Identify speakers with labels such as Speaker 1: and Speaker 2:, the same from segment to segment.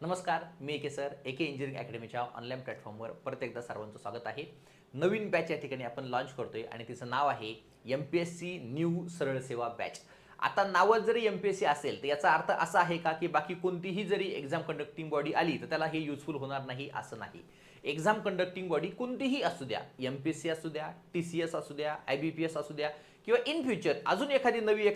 Speaker 1: नमस्कार, मी एके सर एके इंजिनिअरिंग अकॅडमीच्या ऑनलाईन प्लॅटफॉर्मवर परत एकदा सर्वांचं स्वागत आहे. नवीन बॅच या ठिकाणी आपण लॉन्च करतोय आणि तिचं नाव आहे MPSC न्यू सरळ सेवा बॅच. आता नावात जरी MPSC असेल तर याचा अर्थ असा आहे का की बाकी कोणतीही जरी एक्झाम कंडक्टिंग बॉडी आली तर त्याला हे युजफुल होणार नाही असं नाही. एक्झाम कंडक्टिंग बॉडी कोणतीही असू द्या, MPSC असू द्या, TCS असू द्या, IBPS असू द्या किंवा इन फ्युचर अजून एखादी नवी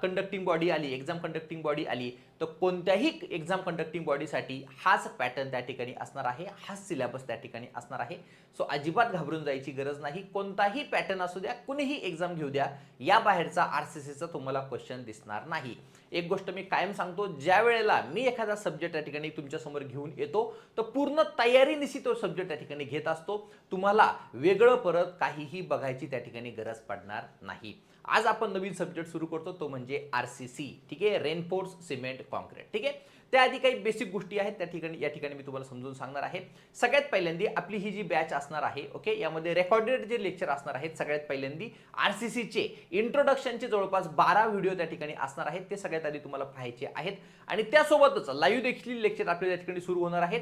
Speaker 1: कंडक्टिंग बॉडी आली, एक्झाम कंडक्टिंग बॉडी आली तर कोणत्याही एक्झाम कंडक्टिंग बॉडीसाठी हाच पॅटर्न त्या ठिकाणी असणार आहे, हाच सिलेबस त्या ठिकाणी असणार आहे. सो अजिबात घाबरून जायची गरज नाही. कोणताही पॅटर्न असू द्या, कुणीही एक्झाम घेऊ द्या, या बाहेरचा RCCचा तुम्हाला क्वेश्चन दिसणार नाही. एक गोष्ट मी कायम सांगतो, ज्या वेळेला मी एखादा सब्जेक्ट त्या ठिकाणी तुमच्या समोर घेऊन येतो तर पूर्ण तयारीनिशी तो सब्जेक्ट त्या ठिकाणी घेत असतो. तुम्हाला वेगळं परत काहीही बघायची त्या ठिकाणी गरज पडणार नाही. आज आपण नवीन सब्जेक्ट सुरू करतो तो म्हणजे RCC. ठीक आहे, रेनफोर्स सिमेंट कॉन्क्रीट. ठीक आहे, त्याआधी काही बेसिक गोष्टी आहेत या ठिकाणी मी तुम्हाला समजून सांगणार आहे. सगळ्यात पहिल्यांदा आपली ही जी बॅच असणार आहे, ओके, यामध्ये रेकॉर्डेड जे लेक्चर असणार आहेत, सगळ्यात पहिल्यांदा RCC चे इंट्रोडक्शनचे जवळपास 12 व्हिडिओ त्या ठिकाणी असणार आहेत. ते सगळ्यात आधी तुम्हाला पाहायचे आहेत आणि त्यासोबतच लाईव्ह देखील लेक्चर आपल्या त्या ठिकाणी सुरू होणार आहेत.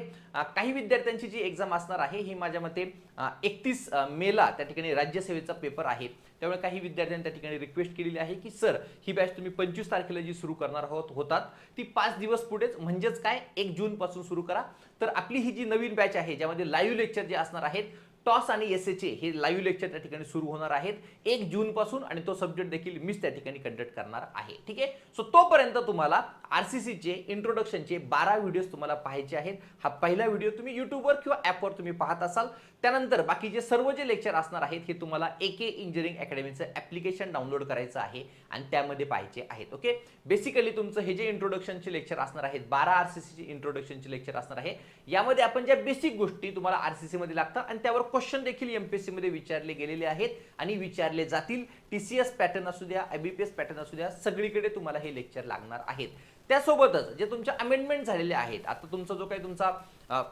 Speaker 1: काही विद्यार्थ्यांची जी एक्झाम असणार आहे ही माझ्या मते 31 मेला त्या ठिकाणी राज्यसेवेचा पेपर आहे. त्यामुळे काही विद्यार्थ्यांनी त्या ठिकाणी रिक्वेस्ट केलेली आहे की सर ही बॅच तुम्ही 25 तारखेला जी सुरू करणार होतात ती 5 दिवस पुढेच म्हणजेच काय 1 जून पासून सुरू करा. तर आपली ही जी नवीन बॅच आहे ज्यामध्ये लाईव्ह लेक्चर जे असणार आहेत, टॉस आणि एसएचे हे लाईव्ह लेक्चर त्या ठिकाणी सुरू होणार आहेत 1 जून पासून आणि तो सब्जेक्ट देखील मीच त्या ठिकाणी कंडक्ट करणार आहे. ठीक आहे, सो तोपर्यंत तुम्हाला RCC चे इंट्रोडक्शनचे 12 व्हिडिओज तुम्हाला पाहायचे आहेत. हा पहिला व्हिडिओ तुम्ही युट्यूबवर किंवा ॲपवर तुम्ही पाहत असाल. त्यानंतर बाकीचे सर्व जे लेक्चर असणार आहेत हे तुम्हाला एके इंजिनिअरिंग अकॅडमीचं ॲप्लिकेशन डाउनलोड करायचं आहे आणि त्यामध्ये पाहायचे आहेत. ओके, बेसिकली तुमचं हे जे इंट्रोडक्शनचे लेक्चर असणार आहेत, 12 RCC चे इंट्रोडक्शनचे लेक्चर असणार आहे. यामध्ये आपण ज्या बेसिक गोष्टी तुम्हाला RCC मध्ये लागतात आणि त्यावर क्वेश्चन देखील MPSC मध्ये विचारले गेलेले आहेत आणि विचारले जातील. TCS पॅटर्न असू द्या, IBPS पॅटर्न असू द्या, सगळीकडे तुम्हाला हे लेक्चर लागणार आहेत. त्यासोबतच जे तुमचे अमेंडमेंट झालेले आहेत, आता तुमचा जो काही तुमचा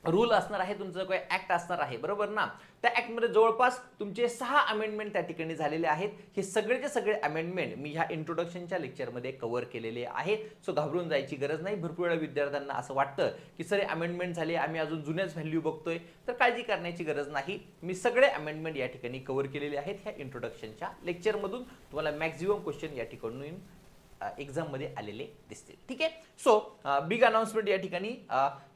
Speaker 1: रूल असणार आहे, तुमचं काही ऍक्ट असणार आहे, बरोबर ना, त्या ऍक्ट मध्ये जवळपास तुमचे 6 अमेंडमेंट त्या ठिकाणी झालेले आहेत. हे सगळेचे सगळे अमेंडमेंट मी ह्या इंट्रोडक्शनच्या लेक्चरमध्ये कव्हर केलेले आहेत. सो घाबरून जायची गरज नाही. भरपूर वेळा विद्यार्थ्यांना असं वाटतं की सर अमेंडमेंट झाले, आम्ही अजून जुन्याच व्हॅल्यू बघतोय, तर काळजी करण्याची गरज नाही. मी सगळे अमेंडमेंट या ठिकाणी कव्हर केलेले आहेत. ह्या इंट्रोडक्शनच्या लेक्चरमधून तुम्हाला मॅक्झिमम क्वेश्चन या ठिकाणी एक्झाम मध्ये आलेले दिसतील. ठीक आहे, सो बिग अनाउन्समेंट या ठिकाणी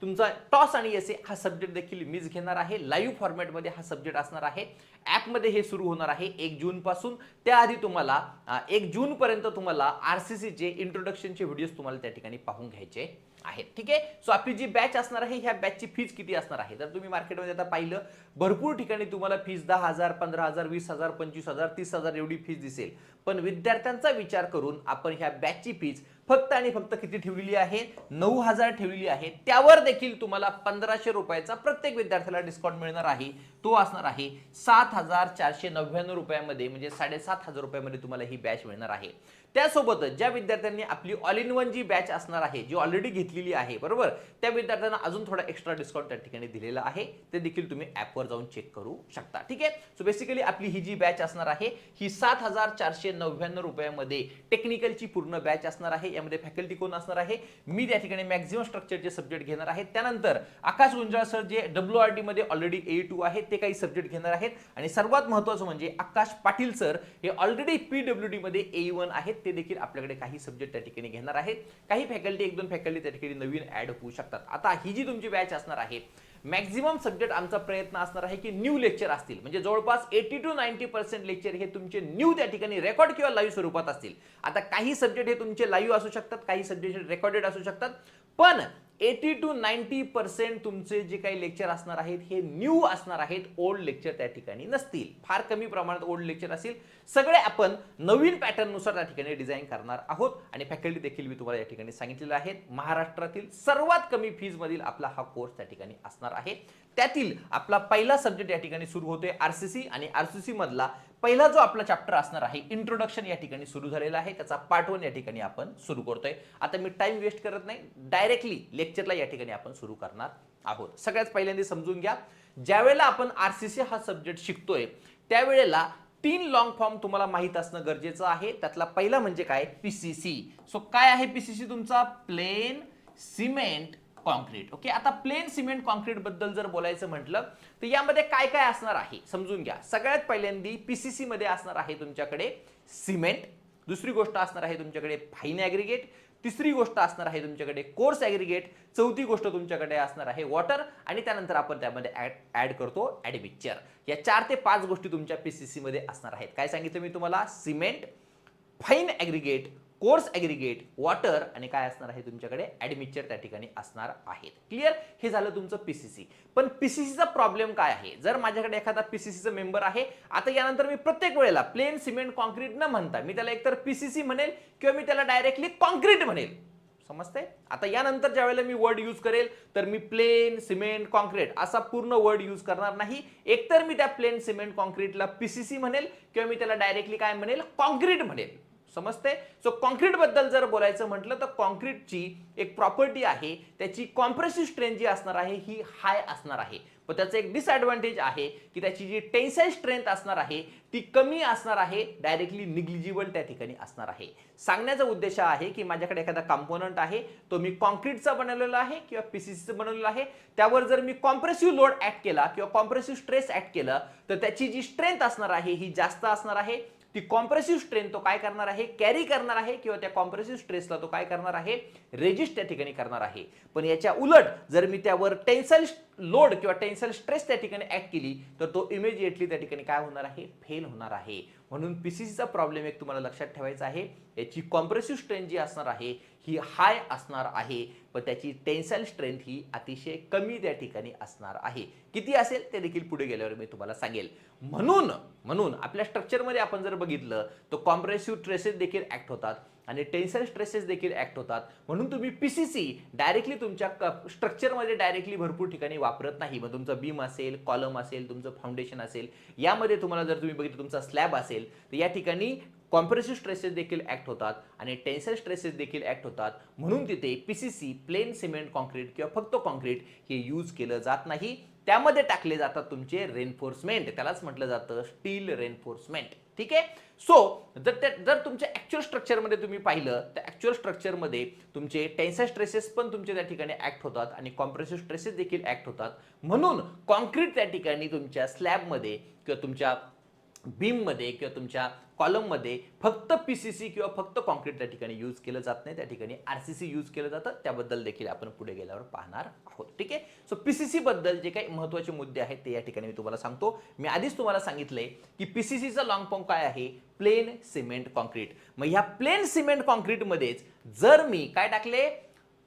Speaker 1: तुमचा टॉस आणि एसे हा सब्जेक्ट देखील मीच घेणार आहे. लाईव्ह फॉर्मॅटमध्ये हा सब्जेक्ट असणार आहे. ॲपमध्ये हे सुरू होणार आहे 1 जून पासून. त्याआधी तुम्हाला 1 जून पर्यंत तुम्हाला RCC चे इंट्रोडक्शनचे व्हिडिओज तुम्हाला त्या ठिकाणी पाहून घ्यायचे आहेत. ठीक आहे, सो आपली जी बॅच असणार आहे ह्या बॅचची फीज किती असणार आहे तर तुम्ही मार्केटमध्ये आता पाहिलं भरपूर ठिकाणी तुम्हाला फीज 10,000, 15,000, 20,000, 25,000, 30,000 एवढी फीज दिसेल. पण विद्यार्थ्यांचा विचार करून आपण ह्या बॅचची फीज फक्त आणि फक्त किती ठेवलेली आहे, 9,000 ठेवलेली आहे. त्यावर देखील तुम्हाला 1,500 रुपयाचा प्रत्येक विद्यार्थ्याला डिस्काउंट मिळणार आहे. तो असणार आहे 7,499 रुपयामध्ये, म्हणजे 7,500 रुपयामध्ये तुम्हाला ही बॅच मिळणार आहे. त्यासोबतच ज्या विद्यार्थ्यांनी आपली ऑल इन वन जी बॅच असणार आहे, जी ऑलरेडी घेतलेली आहे, बरोबर, त्या विद्यार्थ्यांना अजून थोडा एक्स्ट्रा डिस्काउंट त्या ठिकाणी दिलेला आहे. ते देखील तुम्ही ॲपवर जाऊन चेक करू शकता. ठीक आहे, सो बेसिकली आपली ही जी बॅच असणार आहे ही 7,499 रुपयामध्ये टेक्निकलची पूर्ण बॅच असणार आहे. यामध्ये फॅकल्टी कोण असणार आहे, मी त्या ठिकाणी मॅक्झिमम स्ट्रक्चरचे सब्जेक्ट घेणार आहे. त्यानंतर आकाश गुंजाळ सर जे WRD मध्ये ऑलरेडी A2 आहे ते काही सब्जेक्ट घेणार आहेत आणि सर्वात महत्त्वाचं म्हणजे आकाश पाटील सर हे ऑलरेडी PWD मध्ये A1 आहेत. ते देखील आपल्याकडे काही सब्जेक्ट त्या ठिकाणी घेणार आहेत. काही फॅकल्टी 1-2 फॅकल्टी त्या ठिकाणी नवीन ऍड होऊ शकतात. आता ही जी तुमची बॅच असणार आहे, मॅक्झिमम सब्जेक्ट आमचा प्रयत्न असणार आहे की न्यू लेक्चर असतील, म्हणजे जवळपास 80 to 90% लेक्चर हे तुमचे न्यू त्या ठिकाणी रेकॉर्ड किंवा लाईव्ह स्वरूपात असतील. आता काही सब्जेक्ट हे तुमचे लाईव्ह असू शकतात, काही सब्जेक्ट रेकॉर्डेड असू शकतात, पण 80 to 90% तुमचे जे काही लेक्चर असणार आहेत हे न्यू असणार आहेत. ओल्ड लेक्चर त्या ठिकाणी नसतील. फार कमी प्रमाणात ओल्ड लेक्चर असेल. सगळे आपण नवीन पॅटर्न नुसार त्या ठिकाणी डिझाईन करणार आहोत आणि फॅकल्टी देखील मी तुम्हाला या ठिकाणी सांगितलेलं आहे. महाराष्ट्रातील सर्वात कमी फीज मधील आपला हा कोर्स त्या ठिकाणी असणार आहे. त्यातील आपला पहिला सब्जेक्ट या ठिकाणी सुरू होतोय RCC आणि RCC मधला पहिला जो आपला चॅप्टर असणार आहे इंट्रोडक्शन या ठिकाणी सुरू झालेला आहे. त्याचा पार्ट 1 या ठिकाणी आपण सुरू करतोय. आता मी टाइम वेस्ट करत नाही, डायरेक्टली लेक्चरला या ठिकाणी आपण सुरू करणार आहोत. सगळ्यात पहिल्यांदा समजून घ्या, ज्यावेळेला आपण RCC हा सब्जेक्ट शिकतोय त्यावेळेला 3 लॉंग फॉर्म तुम्हाला माहित असणं गरजेचं आहे. त्यातला पहिला म्हणजे काय, PCC. सो काय आहे PCC तुमचा, प्लेन सिमेंट कॉन्क्रीट. ओके, आता प्लेन सिमेंट कॉन्क्रीट बद्दल जर बोलायचं म्हटलं तर यामध्ये काय काय असणार आहे समजून घ्या. सगळ्यात पहिल्यांदी पीसीसी मध्ये असणार आहे तुमच्याकडे सिमेंट, दुसरी गोष्ट असणार आहे तुमच्याकडे फाईन ॲग्रीगेट, तिसरी गोष्ट असणार आहे तुमच्याकडे कोर्स ॲग्रीगेट, चौथी गोष्ट तुमच्याकडे असणार आहे वॉटर आणि त्यानंतर आपण त्यामध्ये ऍड करतो ॲडमिक्चर. या 4 ते 5 गोष्टी तुमच्या पीसीसी मध्ये असणार आहेत. काय सांगितलं मी तुम्हाला, cement, fine aggregate, course aggregate, water आणि काय असणार आहे तुमच्याकडे ॲडमिक्चर त्या ठिकाणी असणार आहेत. क्लिअर, हे झालं तुमचं पीसीसी. पण पीसीसीचा प्रॉब्लेम काय आहे, जर माझ्याकडे एखादा पीसीसीचा मेंबर आहे, आता यानंतर मी प्रत्येक वेळेला प्लेन सिमेंट कॉन्क्रीट न म्हणता मी त्याला एकतर पीसीसी म्हणेल किंवा मी त्याला डायरेक्टली कॉन्क्रीट म्हणेल. समजतंय? आता यानंतर ज्या वेळेला मी वर्ड यूज करेल तर मी प्लेन सिमेंट कॉन्क्रीट असा पूर्ण वर्ड यूज करणार नाही. एकतर मी त्या प्लेन सिमेंट कॉन्क्रीटला पीसीसी म्हणेल किंवा मी त्याला डायरेक्टली काय म्हणेल, कॉन्क्रीट म्हणेल. समजते? सो कॉन्क्रीट बद्दल जर बोलायचं म्हटलं तर कॉन्क्रीटची एक प्रॉपर्टी आहे, त्याची कॉम्प्रेसिव्ह स्ट्रेंथ जी असणार आहे ही हाय असणार आहे. पण त्याचं एक डिसएडव्हान्टेज आहे की त्याची जी टेन्साइल स्ट्रेंथ असणार आहे ती कमी असणार आहे, डायरेक्टली निग्लिजिबल त्या ठिकाणी असणार आहे. सांगण्याचा उद्देश आहे की माझ्याकडे एखादा कंपोनंट आहे, तो मी कॉन्क्रीटचा बनवलेला आहे किंवा पीसीसीचा बनवलेला आहे, त्यावर जर मी कॉम्प्रेसिव्ह लोड ऍड केला किंवा कॉम्प्रेसिव्ह स्ट्रेस ऍड केला तर त्याची जी स्ट्रेंथ असणार आहे ही जास्त असणार आहे. ती कॉम्प्रेसिव्ह स्ट्रेंथ तो काय करणार आहे, कॅरी करणार आहे किंवा त्या कॉम्प्रेसिव्ह स्ट्रेसला तो काय करणार आहे, रेजिस्ट त्या ठिकाणी करणार आहे. पण याच्या उलट जर मी त्यावर टेन्साइल लोड किंवा टेन्साइल स्ट्रेस त्या ठिकाणी ऍड केली तर तो इमिजिएटली त्या ठिकाणी काय होणार आहे, फेल होणार आहे. म्हणून पीसीसीचा प्रॉब्लेम एक तुम्हाला लक्षात ठेवायचा आहे, याची कॉम्प्रेसिव्ह स्ट्रेंथ जी असणार आहे ही हाय असणार आहे, पण त्याची टेन्साइल स्ट्रेंथ ही अतिशय कमी त्या ठिकाणी असणार आहे. किती असेल ते देखील पुढे गेल्यावर मी तुम्हाला सांगेल. म्हणून आपल्या स्ट्रक्चरमध्ये आपण जर बघितलं तर कॉम्प्रेसिव्ह स्ट्रेसेस देखील ऍक्ट होतात आणि टेन्साइल स्ट्रेसेस देखील ऍक्ट होतात. म्हणून तुम्ही पीसीसी डायरेक्टली तुमच्या स्ट्रक्चरमध्ये डायरेक्टली भरपूर ठिकाणी वापरत नाही. मग तुमचा बीम असेल, कॉलम असेल, तुमचं फाउंडेशन असेल, यामध्ये तुम्हाला जर तुम्ही बघितलं तुमचा स्लॅब असेल तर या ठिकाणी कॉम्प्रेसिव्ह स्ट्रेसेस देखील ऍक्ट होतात आणि टेन्साइल स्ट्रेसेस देखील ऍक्ट होतात. म्हणून तिथे पीसीसी, प्लेन सिमेंट कॉन्क्रीट किंवा फक्त कॉन्क्रीट हे यूज केलं जात नाही. त्यामध्ये टाकले जातात तुमचे रेनफोर्समेंट, त्यालाच म्हटलं जातं स्टील रेनफोर्समेंट. ठीक आहे. सो जर तुमच्या ऍक्च्युअल स्ट्रक्चरमध्ये तुम्ही पाहिलं तर ऍक्च्युअल स्ट्रक्चरमध्ये तुमचे टेन्साइल स्ट्रेसेस पण तुमचे त्या ठिकाणी ऍक्ट होतात आणि कॉम्प्रेसिव्ह स्ट्रेसेस देखील ऍक्ट होतात. म्हणून कॉन्क्रीट त्या ठिकाणी तुमच्या स्लॅबमध्ये किंवा तुमच्या बीम मध्ये किंवा तुमच्या कॉलम मध्ये फक्त पीसीसी किंवा फक्त कॉन्क्रीट त्या ठिकाणी यूज केलं जात नाही, त्या ठिकाणी आरसीसी यूज केलं जातं. त्याबद्दल देखील आपण पुढे गेल्यावर पाहणार आहोत. ठीक आहे. सो पीसीसी बद्दल जे काही महत्त्वाचे मुद्दे आहेत ते या ठिकाणी मी तुम्हाला सांगतो. मी आधीच तुम्हाला सांगितलंय की पीसीसीचा लॉंग फॉर्म काय आहे, प्लेन सिमेंट कॉन्क्रीट. मग ह्या प्लेन सिमेंट कॉन्क्रीट मध्येच जर मी काय टाकले,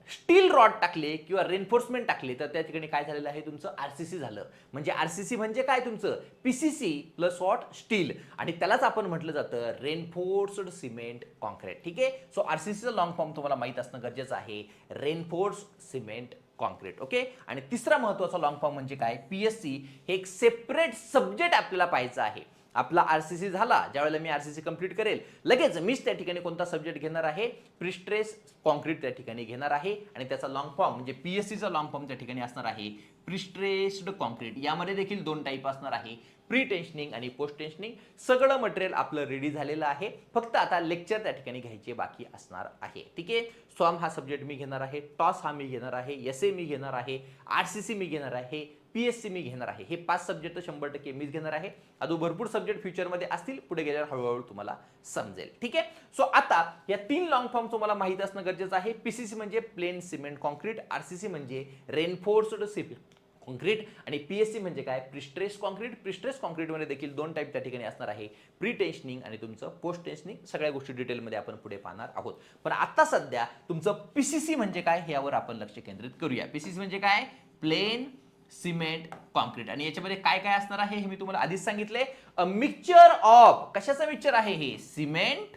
Speaker 1: स्टील रॉड टाकले किंवा रेनफोर्समेंट टाकले तर त्या ठिकाणी काय झालेलं आहे, तुमचं आरसीसी झालं. म्हणजे आरसीसी म्हणजे काय, तुमचं पीसीसी प्लस व्हॉट, स्टील, आणि त्यालाच आपण म्हटलं जातं रेनफोर्स्ड सिमेंट कॉन्क्रीट. ठीक आहे. सो आरसीसीचा लॉंग फॉर्म तुम्हाला माहित असणं गरजेचं आहे, रेनफोर्स्ड सिमेंट कॉन्क्रीट. ओके. आणि तिसरा महत्त्वाचा लॉंग फॉर्म म्हणजे काय, पीएससी हे एक सेपरेट सब्जेक्ट आपल्याला पाहायचं आहे. आपला आरसीसी झाला, ज्यावेळेला मी आरसीसी कंप्लीट करेल लगेच मीच त्या ठिकाणी कोणता सब्जेक्ट घेणार आहे, प्रिस्ट्रेस कॉन्क्रीट त्या ठिकाणी घेणार आहे. आणि त्याचा लॉंग फॉर्म म्हणजे पीएससीचा लॉंग फॉर्म त्या ठिकाणी असणार आहे प्रिस्ट्रेस्ड कॉन्क्रीट. यामध्ये देखील 2 टाईप असणार आहे, प्री टेन्शनिंग आणि पोस्ट टेन्शनिंग. सगळं मटेरियल आपलं रेडी झालेलं आहे, फक्त आता लेक्चर त्या ठिकाणी घ्यायचे बाकी असणार आहे. ठीक आहे. स्वॉर्म हा सब्जेक्ट मी घेणार आहे, टॉस हा मी घेणार आहे, एसए मी घेणार आहे, आरसीसी मी घेणार आहे, पीएससी मी घेणार आहे. हे 5 सब्जेक्ट 100% मीच घेणार आहे. अजून भरपूर सब्जेक्ट फ्युचरमध्ये असतील, पुढे गेल्यावर हळूहळू तुम्हाला समजेल. ठीक आहे. सो आता या 3 लॉंग फॉर्म तुम्हाला माहित असणं गरजेचं आहे. पीसीसी म्हणजे प्लेन सिमेंट कॉन्क्रीट, आरसीसी म्हणजे रेनफोर्स्ड सिमेंट कॉन्क्रीट आणि पीएससी म्हणजे काय, प्रिस्ट्रेस कॉन्क्रीट. प्रिस्ट्रेस कॉन्क्रीटमध्ये देखील 2 टाईप त्या ठिकाणी असणार आहे, प्री टेन्शनिंग आणि तुमचं पोस्ट टेन्शनिंग. सगळ्या गोष्टी डिटेलमध्ये आपण पुढे पाहणार आहोत. पण आता सध्या तुमचं पीसीसी म्हणजे काय यावर आपण लक्ष केंद्रित करूया. पीसीसी म्हणजे काय, प्लेन सिमेंट कॉन्क्रीट. आणि याच्यामध्ये काय काय असणार आहे हे मी तुम्हाला आधीच सांगितले. अ मिक्सचर ऑफ, कशाचं मिक्सचर आहे हे, cement,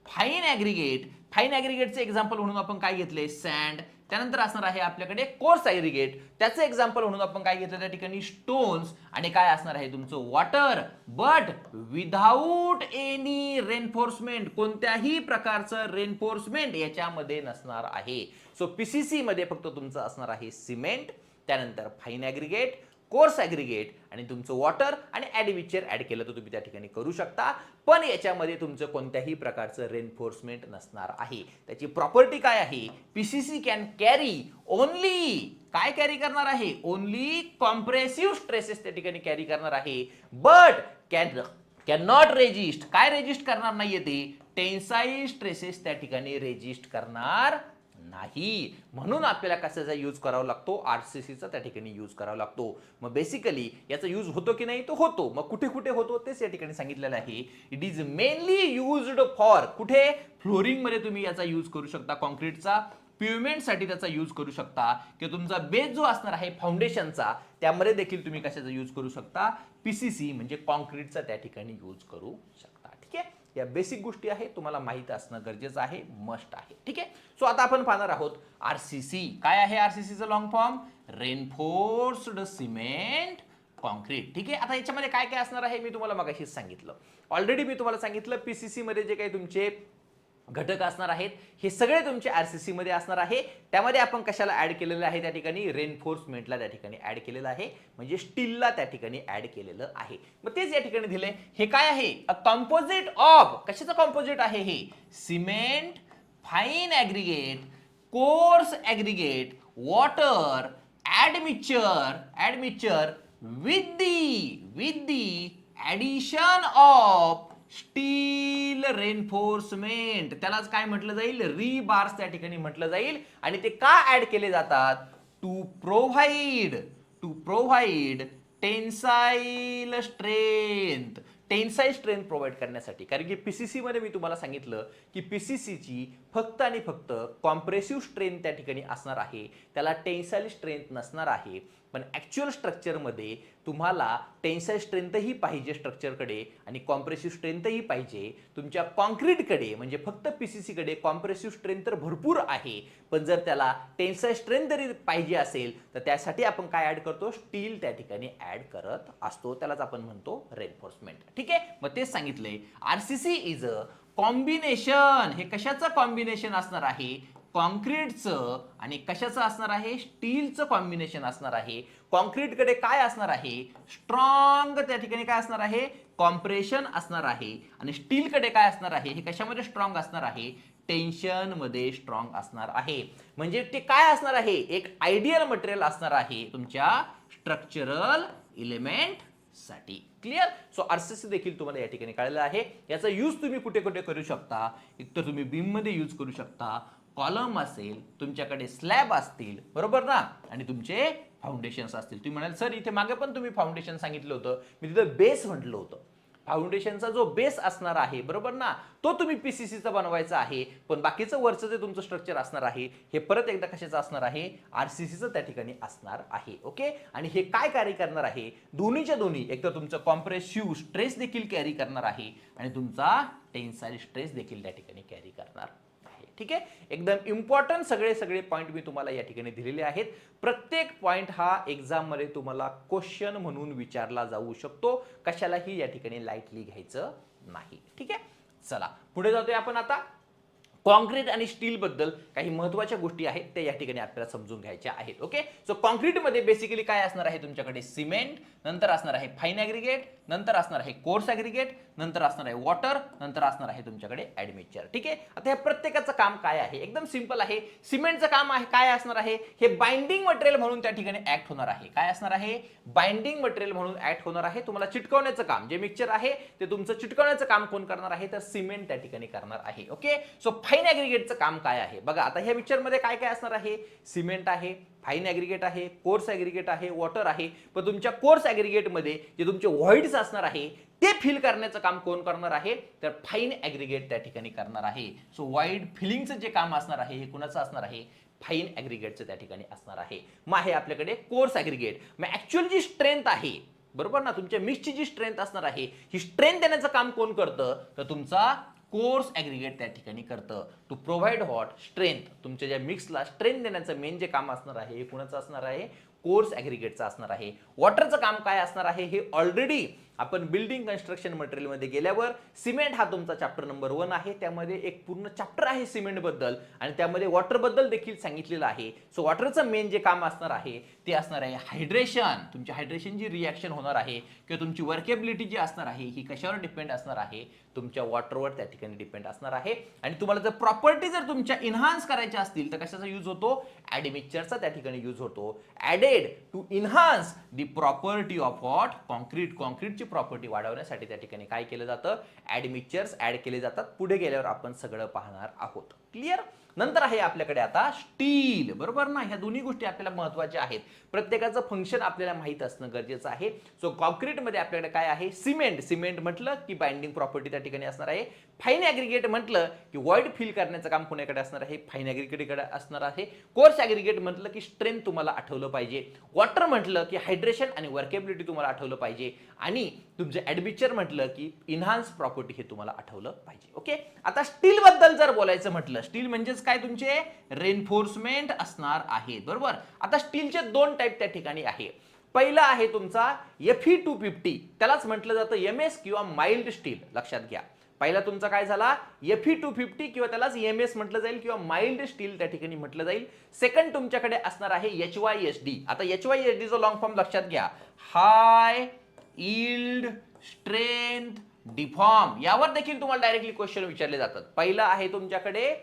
Speaker 1: fine aggregate. Fine ॲग्रीगेटचे example म्हणून आपण काय घेतले, सँड. त्यानंतर असणार आहे आपल्याकडे कोर्स ॲग्रीगेट, त्याचं एक्झाम्पल म्हणून आपण काय घेतलं त्या ठिकाणी, स्टोन्स. आणि काय असणार आहे तुमचं water, but without any reinforcement, कोणत्याही प्रकारचं रेनफोर्समेंट याच्यामध्ये नसणार आहे. सो पीसीसी मध्ये फक्त तुमचं असणार आहे सिमेंट, त्यानंतर फाईन ॲग्रीगेट, कोर्स ॲग्रिगेट आणि तुमचं वॉटर आणि ॲडमिक्सचर ॲड केलं तर तुम्ही त्या ठिकाणी करू शकता, पण याच्यामध्ये तुमचं कोणत्याही प्रकारचं रेनफोर्समेंट नसणार आहे. त्याची प्रॉपर्टी काय आहे, पीसीसी कॅन कॅरी ओनली, काय कॅरी करणार आहे, ओनली कॉम्प्रेसिव्ह स्ट्रेसेस त्या ठिकाणी कॅरी करणार आहे, बट कॅन नॉट रेजिस्ट, काय रेजिस्ट करणार नाहीये ते, टेन्साईल स्ट्रेसेस त्या ठिकाणी रेजिस्ट करणार नाही. म्हणून आपल्याला कशाचा यूज करावा लागतो, आरसीसीचा त्या ठिकाणी यूज करावा लागतो. मग बेसिकली याचा यूज होतो की नाही, तो होतो. मग कुठे कुठे होतो तेच या ठिकाणी सांगितलेलं आहे. It is mainly used for, कुठे, फ्लोरिंग मध्ये तुम्ही याचा यूज करू शकता, कॉन्क्रीटचा प्युमेंट साठी त्याचा यूज करू शकता, किंवा तुमचा बेस जो असणार आहे फाउंडेशनचा त्यामध्ये देखील तुम्ही कशाचा यूज करू शकता, पीसीसी म्हणजे कॉन्क्रीटचा त्या ठिकाणी यूज करू शकता. ठीक आहे, या बेसिक गोष्टी आहेत, तुम्हाला माहित असणं गरजेचं आहे, मस्ट आहे. ठीक आहे, सो आता आपण पाहणार आहोत आरसीसी. काय आहे आरसीसीचा long form, reinforced cement concrete. ठीक आहे, आता याच्यामध्ये काय काय असणार आहे मी तुम्हाला मगाशीच सांगितलं. ऑलरेडी मी तुम्हाला सांगितलं पीसीसी मध्ये जे काही तुमचे घटक असणार आहेत हे सगळे तुमचे आरसीसी मध्ये असणार आहे. त्यामध्ये आपण कशाला ऍड केलेलं आहे, त्या ठिकाणी रेनफोर्समेंटला त्या ठिकाणी ऍड केलेलं आहे, म्हणजे स्टीलला त्या ठिकाणी ऍड केलेलं आहे. मग तेच या ठिकाणी दिले. हे काय आहे, अ कंपोजिट ऑफ, कशाचं कंपोजिट आहे हे, cement, fine aggregate, coarse aggregate, water, admixture with the addition of steel reinforcement, त्यालाच काय म्हटलं जाईल, रीबार्स त्या ठिकाणी म्हटलं जाईल. आणि ते का ऍड केले जातात, to provide tensile strength, tensile strength provide करण्यासाठी. कारण की पीसीसी मध्ये मी तुम्हाला सांगितलं की पीसीसीची फक्त आणि फक्त कॉम्प्रेसिव्ह स्ट्रेंथ त्या ठिकाणी असणार आहे, त्याला टेन्साईल स्ट्रेंथ नसणार आहे. पण ऍक्च्युअल स्ट्रक्चरमध्ये तुम्हाला टेन्साईल स्ट्रेंथही पाहिजे स्ट्रक्चरकडे आणि कॉम्प्रेसिव्ह स्ट्रेंथही पाहिजे. तुमच्या कॉन्क्रीटकडे म्हणजे फक्त पीसीसीकडे कॉम्प्रेसिव्ह स्ट्रेंथ तर भरपूर आहे, पण जर त्याला टेन्साईल स्ट्रेंथ जरी पाहिजे असेल तर त्यासाठी आपण काय ऍड करतो, स्टील त्या ठिकाणी ऍड करत असतो, त्यालाच आपण म्हणतो रेनफोर्समेंट. ठीक आहे, मग तेच सांगितलंय आरसीसी इज अ कॉम्बिनेशन. हे कशाचं कॉम्बिनेशन असणार आहे, कॉन्क्रीटचं आणि कशाचं असणार आहे, स्टीलचं कॉम्बिनेशन असणार आहे. कॉन्क्रीटकडे काय असणार आहे, स्ट्रॉंग त्या ठिकाणी काय असणार आहे, कॉम्प्रेशन असणार आहे. आणि स्टीलकडे काय असणार आहे, हे कशामध्ये स्ट्रॉंग असणार आहे, टेन्शन मध्ये स्ट्रॉंग असणार आहे. म्हणजे ते काय असणार आहे, एक आयडियल मटेरियल असणार आहे तुमच्या स्ट्रक्चरल इलेमेंट साठी. क्लिअर. सो आरसीसी देखील तुम्हाला या ठिकाणी कळलेलं आहे. याचा यूज तुम्ही कुठे कुठे करू शकता, एक तर तुम्ही बीम मध्ये यूज करू शकता, कॉलम असेल, तुमच्याकडे स्लॅब असतील, बरोबर ना, आणि तुमचे फाउंडेशन्स असतील. तुम्ही म्हणाल सर इथे मागे पण तुम्ही फाउंडेशन सांगितलं होतं, मी तिथं बेस म्हटलं होतं. फाउंडेशनचा जो बेस असणार आहे, बरोबर ना, तो तुम्ही पीसीसीचा बनवायचा आहे, पण बाकीचं वरचं जे तुमचं स्ट्रक्चर असणार आहे हे परत एकदा कशाचं असणार आहे, आरसीसीचं त्या ठिकाणी असणार आहे. ओके, आणि हे काय कॅरी करणार आहे, दोन्हीच्या दोन्ही, एक तर तुमचं कॉम्प्रेसिव्ह स्ट्रेस देखील कॅरी करणार आहे आणि तुमचा टेन्साईल स्ट्रेस देखील त्या ठिकाणी कॅरी करणार आहे. ठीक आहे, एकदम इम्पॉर्टंट सगळे पॉइंट मी तुम्हाला या ठिकाणी दिलेले आहेत. प्रत्येक पॉइंट हा एक्झाम मध्ये तुम्हाला क्वेश्चन म्हणून विचारला जाऊ शकतो, कशालाही या ठिकाणी लाईटली घ्यायचं नाही. ठीक आहे, चला पुढे जातोय आपण आता. कॉन्क्रीट आणि स्टील बद्दल काही महत्त्वाच्या गोष्टी आहेत त्या या ठिकाणी आपल्याला समजून घ्यायच्या आहेत. ओके, सो कॉन्क्रीट मध्ये बेसिकली काय असणार आहे, तुमच्याकडे सिमेंट, नंतर असणार आहे फाईन ॲग्रिगेट, नंतर असणार आहे कोर्स ॲग्रिगेट, नंतर असणार आहे वॉटर, नंतर असणार आहे तुमच्याकडे ॲडमिक्सचर. ठीक आहे, आता या प्रत्येकाचं काम काय आहे, एकदम सिंपल आहे. सिमेंटचं काम आहे काय असणार आहे, हे बाइंडिंग मटेरियल म्हणून त्या ठिकाणी ऍक्ट होणार आहे. काय असणार आहे, बाइंडिंग मटेरियल म्हणून ऍक्ट होणार आहे. तुम्हाला चिटकवण्याचं काम, जे मिक्सचर आहे ते तुमचं चिटकवण्याचं काम कोण करणार आहे, तर सिमेंट त्या ठिकाणी करणार आहे. ओके, सो फाईन ॲग्रिगेटचं काम काय आहे बघा. आता ह्या मिक्सचर मध्ये काय काय असणार आहे, सिमेंट आहे, फाईन ॲग्रिगेट आहे, कोर्स ॲग्रिगेट आहे, वॉटर आहे. पण तुमच्या कोर्स ॲग्रिगेट मध्ये जे तुमचे व्हॉइड्स असणार आहे ते फिल करण्याचं काम कोण करणार आहे, तर फाईन ॲग्रिगेट त्या ठिकाणी करणार आहे. सो व्हॉइड फिलिंगचं जे काम असणार आहे हे कुणाचं असणार आहे, फाईन ॲग्रिगेटचं त्या ठिकाणी असणार आहे. मग आहे आपल्याकडे कोर्स ॲग्रिगेट. मग ऍक्च्युअल जी स्ट्रेंथ आहे, बरोबर ना, तुमच्या मिक्सची जी स्ट्रेंथ असणार आहे ही स्ट्रेंथ देण्याचं काम कोण करतं, तर तुमचा कोर्स ॲग्रिगेट त्या ठिकाणी करतं. To provide what, strength. तुमच्या ज्या मिक्सला स्ट्रेंथ देण्याचं मेन जे काम असणार आहे हे कुणाचं असणार आहे, कोर्स ॲग्रिगेटचा असणार आहे. वॉटरचं काम काय असणार आहे हे ऑलरेडी आपण बिल्डिंग कन्स्ट्रक्शन मटेरियलमध्ये गेल्यावर सिमेंट हा तुमचा चॅप्टर नंबर 1 आहे, त्यामध्ये एक पूर्ण चॅप्टर आहे सिमेंट बद्दल आणि त्यामध्ये वॉटर बद्दल देखील सांगितलेलं आहे. सो वॉटरचं मेन जे काम असणार आहे ते असणार आहे हायड्रेशन. तुमची हायड्रेशन जी रिॲक्शन होणार आहे किंवा तुमची वर्केबिलिटी जी असणार आहे ही कशावर डिपेंड असणार आहे, तुमच्या वॉटरवर त्या ठिकाणी डिपेंड असणार आहे. आणि तुम्हाला जर प्रॉपर्टी जर तुमच्या इन्हान्स करायच्या असतील तर कशाचा यूज होतो, ॲडमिक्सचरचा त्या ठिकाणी यूज होतो. Added to enhance the property of what, concrete. कॉन्क्रीटची प्रॉपर्टी वाढवण्यासाठी त्या ठिकाणी काय केलं जातं, ॲडमिक्सचर्स ऍड केले जातात. पुढे गेल्यावर आपण सगळं पाहणार आहोत. क्लिअर. नंतर आहे आपल्याकडे आता स्टील, बरोबर ना. ह्या दोन्ही गोष्टी आपल्याला महत्त्वाच्या आहेत. प्रत्येकाचं फंक्शन आपल्याला माहित असणं गरजेचं आहे. सो कॉन्क्रीट मध्ये आपल्याकडे काय आहे, सिमेंट. सिमेंट म्हटलं की बाइंडिंग प्रॉपर्टी त्या ठिकाणी असणार आहे. फाईन ॲग्रिगेट म्हटलं की व्हॉइड फिल करण्याचं काम कोणाकडे असणार आहे, फाईन ॲग्रिगेटकडे असणार आहे. कोर्स ॲग्रिगेट म्हटलं की स्ट्रेंथ तुम्हाला आठवलं पाहिजे. वॉटर म्हटलं की हायड्रेशन आणि वर्केबिलिटी तुम्हाला आठवलं पाहिजे. आणि तुमचं ॲडमिक्सचर म्हटलं की इन्हान्स प्रॉपर्टी हे तुम्हाला आठवलं पाहिजे. ओके. आता स्टील बद्दल जर बोलायचं म्हटलं, स्टील म्हणजेच काय, तुमचे रेनफोर्समेंट असणार आहे, बरोबर. आता स्टीलचे 2 टाईप त्या ठिकाणी आहे. पहिला आहे तुमचा Fe250, त्यालाच म्हटलं जातं MS किंवा माइल्ड स्टील. लक्षात घ्या, पहिला तुमचा काय झाला Fe250 किंवा त्यालाच MS म्हटलं जाईल किंवा माइल्ड स्टील त्या ठिकाणी म्हटलं जाईल. सेकंड तुमच्याकडे असणार आहे HYSD. आता HYSD चा लॉंग फॉर्म लक्षात घ्या, हाय यील्ड स्ट्रेंथ डिफॉर्म. यावर देखील तुम्हाला डायरेक्टली क्वेश्चन विचारले जातात. पहिला आहे तुमच्याकडे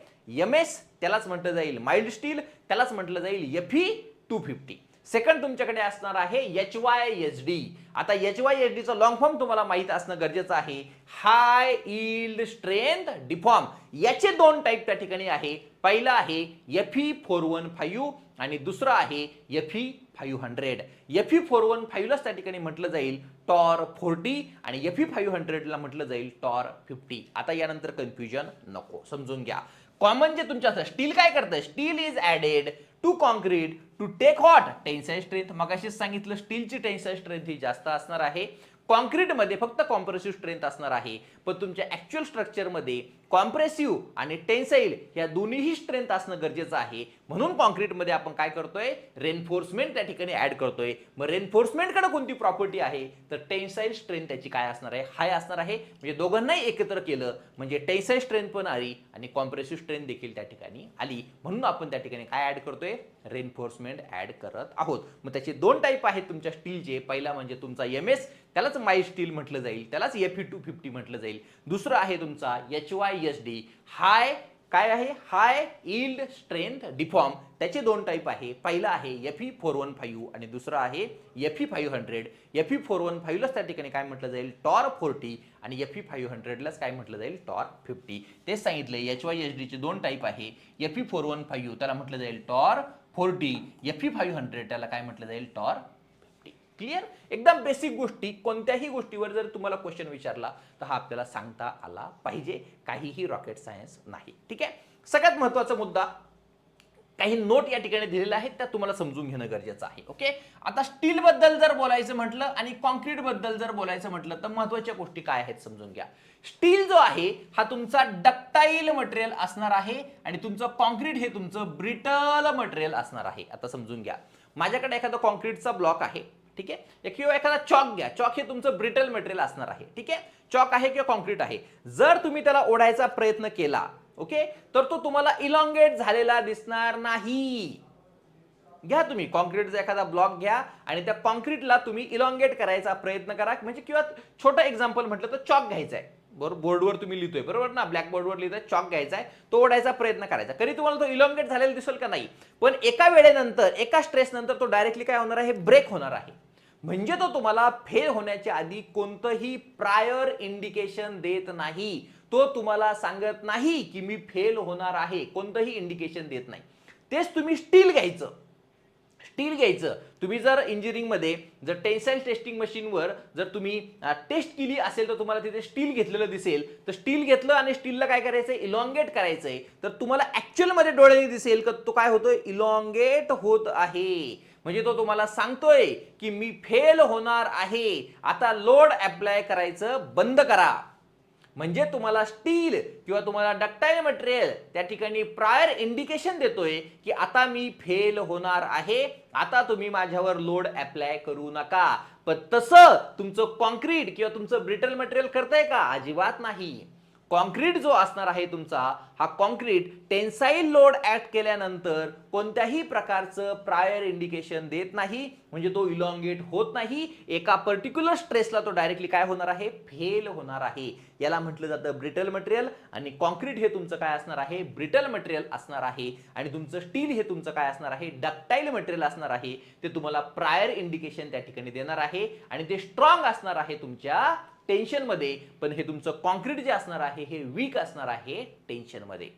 Speaker 1: MS, त्यालाच म्हटलं जाईल माइल्ड स्टील, त्यालाच म्हटलं जाईल Fe250. सेकंड तुमच्याकडे असणार आहे HYSD. आता HYSD चा लॉंग फॉर्म तुम्हाला माहित असणं गरजेचं आहे, हाय यील्ड स्ट्रेंथ डिफॉर्म. याचे 2 टाईप त्या ठिकाणी आहे. पहिला आहे Fe415 आणि दुसरा आहे Fe500. Fe415 लाच त्या ठिकाणी म्हटलं जाईल टॉर 40 आणि Fe500 ला म्हटलं जाईल टॉर 50. आता यानंतर कन्फ्युजन नको, समजून घ्या. कॉमन जे तुमच्या स्टील काय करतं, steel is added to concrete to take what, tensile strength. मगाशीच सांगितलं स्टीलची टेन्साइल स्ट्रेंथ ही जास्त असणार आहे. कॉन्क्रीट मध्ये फक्त कॉम्प्रेसिव्ह स्ट्रेंथ असणार आहे, पण तुमच्या ऍक्च्युअल स्ट्रक्चर मध्ये कॉम्प्रेसिव्ह आणि टेन्साइल या दोन्हीही स्ट्रेंथ असणं गरजेचं आहे. म्हणून कॉन्क्रीट मध्ये आपण काय करतोय, रेनफोर्समेंट त्या ठिकाणी ऍड करतोय. मग रेनफोर्समेंट कडे कोणती प्रॉपर्टी आहे, तर टेन्साइल स्ट्रेंथ त्याची काय असणार आहे, हाय असणार आहे. म्हणजे दोघांनाही एकत्र केलं म्हणजे टेन्साइल स्ट्रेंथ पण आली आणि कॉम्प्रेसिव्ह स्ट्रेंथ देखील त्या ठिकाणी आली. म्हणून आपण त्या ठिकाणी काय ऍड करतोय, रेनफोर्समेंट ऍड करत आहोत. मग त्याचे 2 टाईप आहेत तुमच्या स्टीलचे. पहिला म्हणजे तुमचा MS, त्यालाच माइल्ड स्टील म्हटलं जाईल, त्यालाच Fe250 म्हटलं जाईल. दुसरं आहे तुमचा HYSD, हाय काय आहे, हाय यील्ड स्ट्रेंथ डिफॉर्म. त्याचे 2 टाईप आहे. पहिला आहे Fe415 आणि दुसरा आहे Fe500. Fe415 लाच त्या ठिकाणी काय म्हटलं जाईल, टॉर 40 आणि Fe500 लाच काय म्हटलं जाईल, टॉर 50. तेच सांगितलंय, HYSD चे 2 टाईप आहे. Fe415 त्याला म्हटलं जाईल टॉर 40, Fe500 त्याला काय म्हटलं जाईल, टॉर 50. क्लिअर. एकदम बेसिक गोष्टी. कोणत्याही गोष्टीवर जर तुम्हाला क्वेश्चन विचारला तर हा आपल्याला सांगता आला पाहिजे, काहीही रॉकेट सायन्स नाही. ठीक आहे. सगळ्यात महत्त्वाचा मुद्दा, काही नोट या ठिकाणी दिलेल्या आहेत त्या तुम्हाला समजून घेणं गरजेचं आहे. ओके. आता स्टील बद्दल जर बोलायचं म्हटलं आणि कॉन्क्रीट बद्दल जर बोलायचं म्हटलं तर महत्त्वाच्या गोष्टी काय आहेत समजून घ्या. स्टील जो आहे हा तुमचा डक्टाईल मटेरियल असणार आहे आणि तुमचं कॉन्क्रीट हे तुमचं ब्रिटल मटेरियल असणार आहे. आता समजून घ्या, माझ्याकडे एखादा कॉन्क्रीटचा ब्लॉक आहे, ठीक आहे, किंवा एखादा चॉक घ्या. चॉक हे तुमचं ब्रिटल मटेरियल असणार आहे. ठीक आहे, चॉक आहे किंवा कॉन्क्रीट आहे. जर तुम्ही त्याला ओढायचा प्रयत्न केला, ओके, तर तो तुम्हाला इलॉंगेट झालेला दिसणार नाही. घ्या तुम्ही कॉन्क्रीटचा एखादा ब्लॉक घ्या आणि त्या कॉन्क्रीटला तुम्ही इलॉंगेट करायचा प्रयत्न करा. म्हणजे किंवा छोटं एक्झाम्पल म्हटलं तर चॉक घ्यायचा आहे, बरोबर, बोर्डवर तुम्ही लिहितोय, बरोबर ना, ब्लॅक बोर्डवर लिहितोय, चॉक घ्यायचा आहे, तो ओढायचा प्रयत्न करायचा. कधी तुम्हाला तो इलॉंगेट झालेला दिसेल का, नाही. पण एका वेळेनंतर, एका स्ट्रेस नंतर तो डायरेक्टली काय होणार आहे, ब्रेक होणार आहे. म्हणजे तो तुम्हाला फेल होण्याच्या आधी कोणतंही प्रायर इंडिकेशन देत नाही. तो तुम्हाला सांगत नाही की मी फेल होणार आहे, कोणतंही इंडिकेशन देत नाही. तेच तुम्ही स्टील घ्यायचं. स्टील घ्यायचं तुम्ही जर इंजिनिअरिंग मध्ये जर टेन्साइल टेस्टिंग मशीनवर जर तुम्ही टेस्ट केली असेल तर तुम्हाला तिथे स्टील घेतलेलं दिसेल. तर स्टील घेतलं आणि स्टीलला काय करायचंय, इलॉंगेट करायचंय. तर तुम्हाला ऍक्च्युअल मध्ये डोळ्याने दिसेल की तो काय होतोय, इलॉंगेट होत आहे. म्हणजे तो तुम्हाला सांगतोय की मी फेल होणार आहे, आता लोड अप्लाय करायचं बंद करा. म्हणजे तुम्हाला स्टील किंवा तुम्हाला डक्टाईल मटेरियल त्या ठिकाणी प्रायर इंडिकेशन देतोय की आता मी फेल होणार आहे, आता तुम्ही माझ्यावर लोड अप्लाय करू नका. पण तसं तुमचं कॉन्क्रीट किंवा तुमचं ब्रिटल मटेरियल करतंय का? अजिबात नाही. कॉन्क्रीट जो असणार आहे तुमचा, हा कॉन्क्रीट टेन्साईल लोड ऍक्ट केल्यानंतर कोणत्याही प्रकारचं प्रायर इंडिकेशन देत नाही, म्हणजे तो इलॉंगेट होत नाही. एका पर्टिक्युलर स्ट्रेसला तो डायरेक्टली काय होणार आहे? फेल होणार आहे. याला म्हटलं जातं ब्रिटल मटेरियल. आणि कॉन्क्रीट हे तुमचं काय असणार आहे? ब्रिटल मटेरियल असणार आहे. आणि तुमचं स्टील हे तुमचं काय असणार आहे? डक्टाईल मटेरियल असणार आहे. ते तुम्हाला प्रायर इंडिकेशन त्या ठिकाणी देणार आहे आणि ते स्ट्रॉंग असणार आहे तुमच्या टेन्शन मध्ये. पण हे तुमचं कॉन्क्रीट जे असणार आहे हे वीक असणार आहे टेन्शन मध्ये.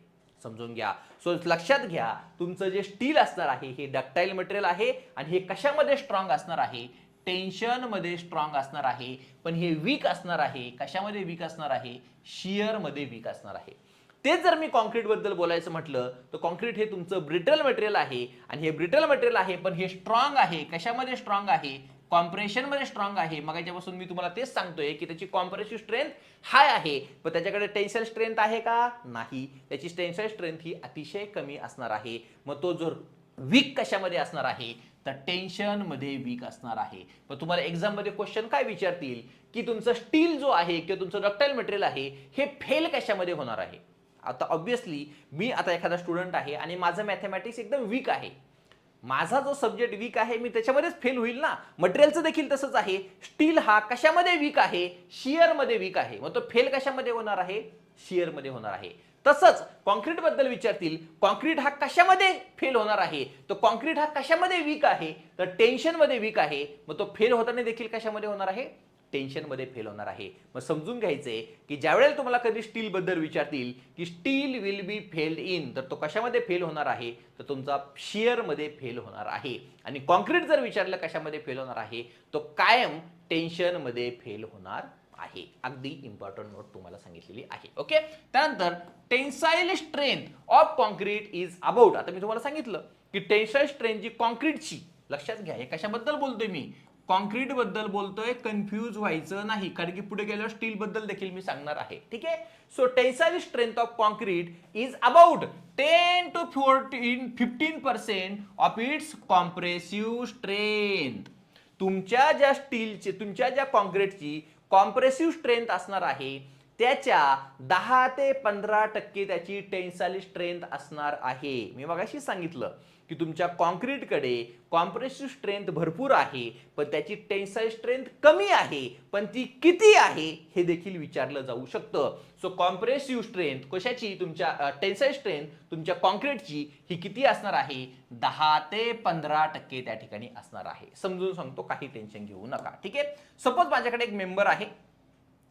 Speaker 1: समजून घ्या. सो लक्षात घ्या, तुमचं जे स्टील असणार आहे हे डक्टाईल मटेरियल आहे आणि हे कशामध्ये स्ट्रॉंग असणार आहे? टेन्शन मध्ये स्ट्रॉंग असणार आहे. पण हे वीक असणार आहे कशामध्ये? वीक असणार आहे शियर मध्ये वीक असणार आहे. तेच जर मी कॉन्क्रीट बद्दल बोलायचं म्हटलं तर कॉन्क्रीट हे तुमचं ब्रिटल मटेरियल आहे आणि हे ब्रिटल मटेरियल आहे पण हे स्ट्रॉंग आहे. कशामध्ये स्ट्रॉंग आहे? कॉम्प्रेशन मध्ये स्ट्रॉंग आहे. मग याच्यापासून मी तुम्हाला तेच सांगतोय की त्याची कॉम्प्रेसिव्ह स्ट्रेंथ हाय आहे, पण त्याच्याकडे टेन्साईल स्ट्रेंथ आहे का? नाही. त्याची टेन्साईल स्ट्रेंथ ही अतिशय कमी असणार आहे. मग तो जो वीक कशामध्ये असणार आहे? तर टेन्शन मध्ये वीक असणार आहे. पण तुम्हाला एक्झाम मध्ये क्वेश्चन काय विचारतील की तुमचं स्टील जो आहे किंवा तुमचं डक्टाईल मटेरियल आहे हे फेल कशामध्ये होणार आहे? आता ऑब्विसली मी आता एखादा स्टुडंट आहे आणि माझं मॅथमॅटिक्स एकदम वीक आहे, माझा जो सब्जेक्ट वीक आहे मी त्याच्यामध्येच फेल होईल ना. मटेरियलचं देखील तसंच आहे. स्टील हा कशामध्ये वीक आहे? शियर मध्ये वीक आहे. मग तो फेल कशामध्ये होणार आहे? शियर मध्ये होणार आहे. तसंच कॉन्क्रीट बद्दल विचारतील, कॉन्क्रीट हा कशामध्ये फेल होणार आहे? तो कॉन्क्रीट हा कशामध्ये वीक आहे? तर टेन्शन मध्ये वीक आहे. मग तो फेल होताना देखील कशामध्ये होणार आहे? टेन्शन मध्ये फेल होणार आहे. मग समजून घ्यायचंय की ज्यावेळेला तुम्हाला कधी स्टील बद्दल विचारतील की steel will be failed in, तर तो कशामध्ये फेल होणार आहे? तर तुमचा शियर मध्ये फेल होणार आहे. आणि कॉन्क्रीट जर विचारलं कशामध्ये फेल होणार आहे, तो कायम टेन्शन मध्ये फेल होणार आहे. अगदी इम्पॉर्टंट नोट तुम्हाला सांगितलेली आहे. ओके. त्यानंतर tensile strength of concrete is about. आता मी तुम्हाला सांगितलं की टेन्साईल स्ट्रेंथ जी कॉन्क्रीटची, लक्षात घ्या हे कशाबद्दल बोलतोय मी? कॉन्क्रीट बद्दल बोलतोय. कन्फ्यूज व्हायचं नाही, कारण की पुढे गेल्यावर स्टील बद्दल देखील मी सांगणार आहे. ठीक आहे. So tensile strength of concrete is about 10 to 15% of its compressive strength. तुमच्या ज्या स्टीलची, तुमच्या ज्या कॉन्क्रीटची कॉम्प्रेसिव्ह स्ट्रेंथ असणार आहे त्याच्या 10 ते 15% त्याची टेन्साईल स्ट्रेंथ असणार आहे. मी मगाशी सांगितलं की तुमच्या कॉन्क्रीटकडे कॉम्प्रेसिव्ह स्ट्रेंथ भरपूर आहे पण त्याची टेन्साईल स्ट्रेंथ कमी आहे, पण ती किती आहे हे देखील विचारलं जाऊ शकतं. सो कॉम्प्रेसिव्ह स्ट्रेंथ कशाची? तुमच्या टेन्साईल स्ट्रेंथ तुमच्या कॉन्क्रीटची ही किती असणार आहे? 10 ते 15% त्या ठिकाणी असणार आहे. समजून सांगतो, काही टेन्शन घेऊ नका. ठीक आहे. सपोज माझ्याकडे एक मेंबर आहे,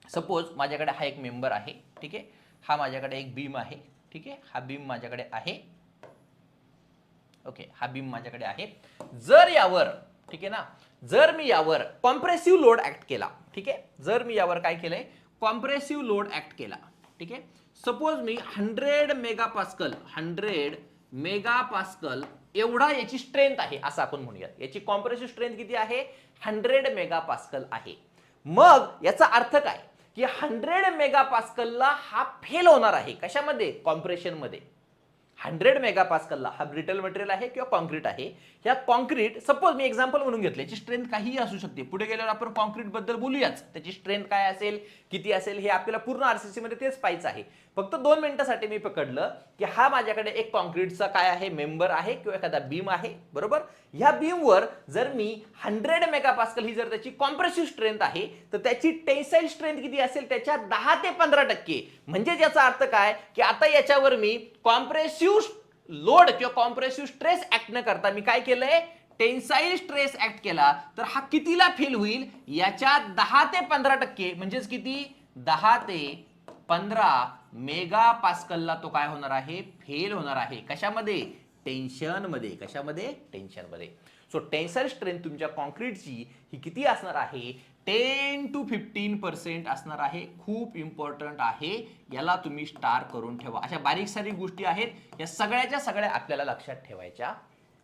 Speaker 1: सपोज माझ्याकडे हा एक मेंबर आहे. ठीक आहे. हा माझ्याकडे एक बीम आहे. ठीक आहे. हा बीम माझ्याकडे आहे. ओके. हा बीम माझ्याकडे आहे. जर यावर, ठीक आहे ना, जर मी यावर कॉम्प्रेसिव्ह लोड ऍक्ट केला, ठीक आहे, जर मी यावर काय केलंय? कॉम्प्रेसिव्ह लोड ऍक्ट केला. ठीक आहे. सपोज मी 100 मेगापास्कल एवढा याची स्ट्रेंथ आहे असं आपण म्हणूयात. याची कॉम्प्रेसिव्ह स्ट्रेंथ किती आहे? 100 मेगापास्कल आहे. मग याचा अर्थ काय की 100 मेगापास्कलला हा फेल होणार आहे. कशामध्ये? कॉम्प्रेशन मध्ये. 100 मेगापास्कलला हा ब्रिटल मटेरियल आहे किंवा कॉन्क्रीट आहे. या कॉन्क्रीट, सपोज मी एक्झाम्पल म्हणून घेतलं, याची स्ट्रेंथ काहीही असू शकते. पुढे गेल्यावर आपण कॉन्क्रीट बद्दल बोलूयाच. त्याची स्ट्रेंथ काय असेल, किती असेल, हे आपल्याला पूर्ण आरसीसी मध्ये तेच पाहायचं आहे. फक्त 2 मिनिटांसाठी मी पकडलं की हा माझ्याकडे एक कॉन्क्रीटचा काय आहे? मेंबर आहे किंवा एखादा बीम आहे. बरोबर. ह्या बीमवर जर मी 100 मेगापास्कल ही जर त्याची कॉम्प्रेसिव्ह स्ट्रेंथ आहे तर त्याची टेन्साईल स्ट्रेंथ किती असेल? त्याच्या 10 ते 15%. म्हणजे याचा अर्थ काय की आता याच्यावर मी कॉम्प्रेसिव्ह लोड किंवा कॉम्प्रेसिव्ह स्ट्रेस ऍक्ट न करता मी काय केलंय? टेन्साईल स्ट्रेस ऍक्ट केला. तर हा कितीला फेल होईल? याच्या 10 ते 15%. म्हणजेच किती? 10 ते 15 मेगापास्कलला तो काय होणार आहे? फेल होणार आहे. कशामध्ये? टेन्शन मध्ये. कशामध्ये? टेन्शन मध्ये. सो टेन्साईल स्ट्रेंथ तुमच्या कॉन्क्रीटची ही किती असणार आहे? 10 to 15% असणार आहे. खूप इम्पॉर्टंट आहे, याला तुम्ही स्टार करून ठेवा. अशा बारीक सारीक गोष्टी आहेत, या सगळ्याच्या सगळ्या आपल्याला लक्षात ठेवायच्या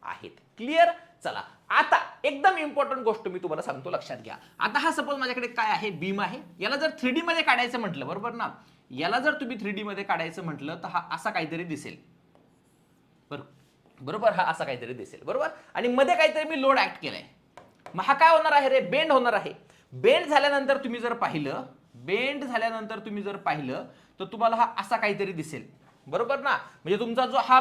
Speaker 1: आहेत. क्लिअर? चला आता एकदम इम्पॉर्टंट गोष्ट मी तुम्हाला सांगतो, लक्षात घ्या. आता हा सपोज माझ्याकडे काय आहे? बीम आहे. याला जर 3D मध्ये काढायचं म्हटलं, बरोबर ना, याला जर तुम्ही 3D मध्ये काढायचं म्हटलं तर हा असा काहीतरी दिसेल, बरोबर, हा असा काहीतरी दिसेल, बरोबर. आणि मध्ये काहीतरी मी लोड ऍक्ट केलाय, मग हा काय होणार आहे रे, बेंड होणार आहे. बेंड झाल्यानंतर तुम्ही जर पाहिलं तर तुम्हाला हा असा काहीतरी दिसेल, बरोबर ना. म्हणजे तुमचा जो हा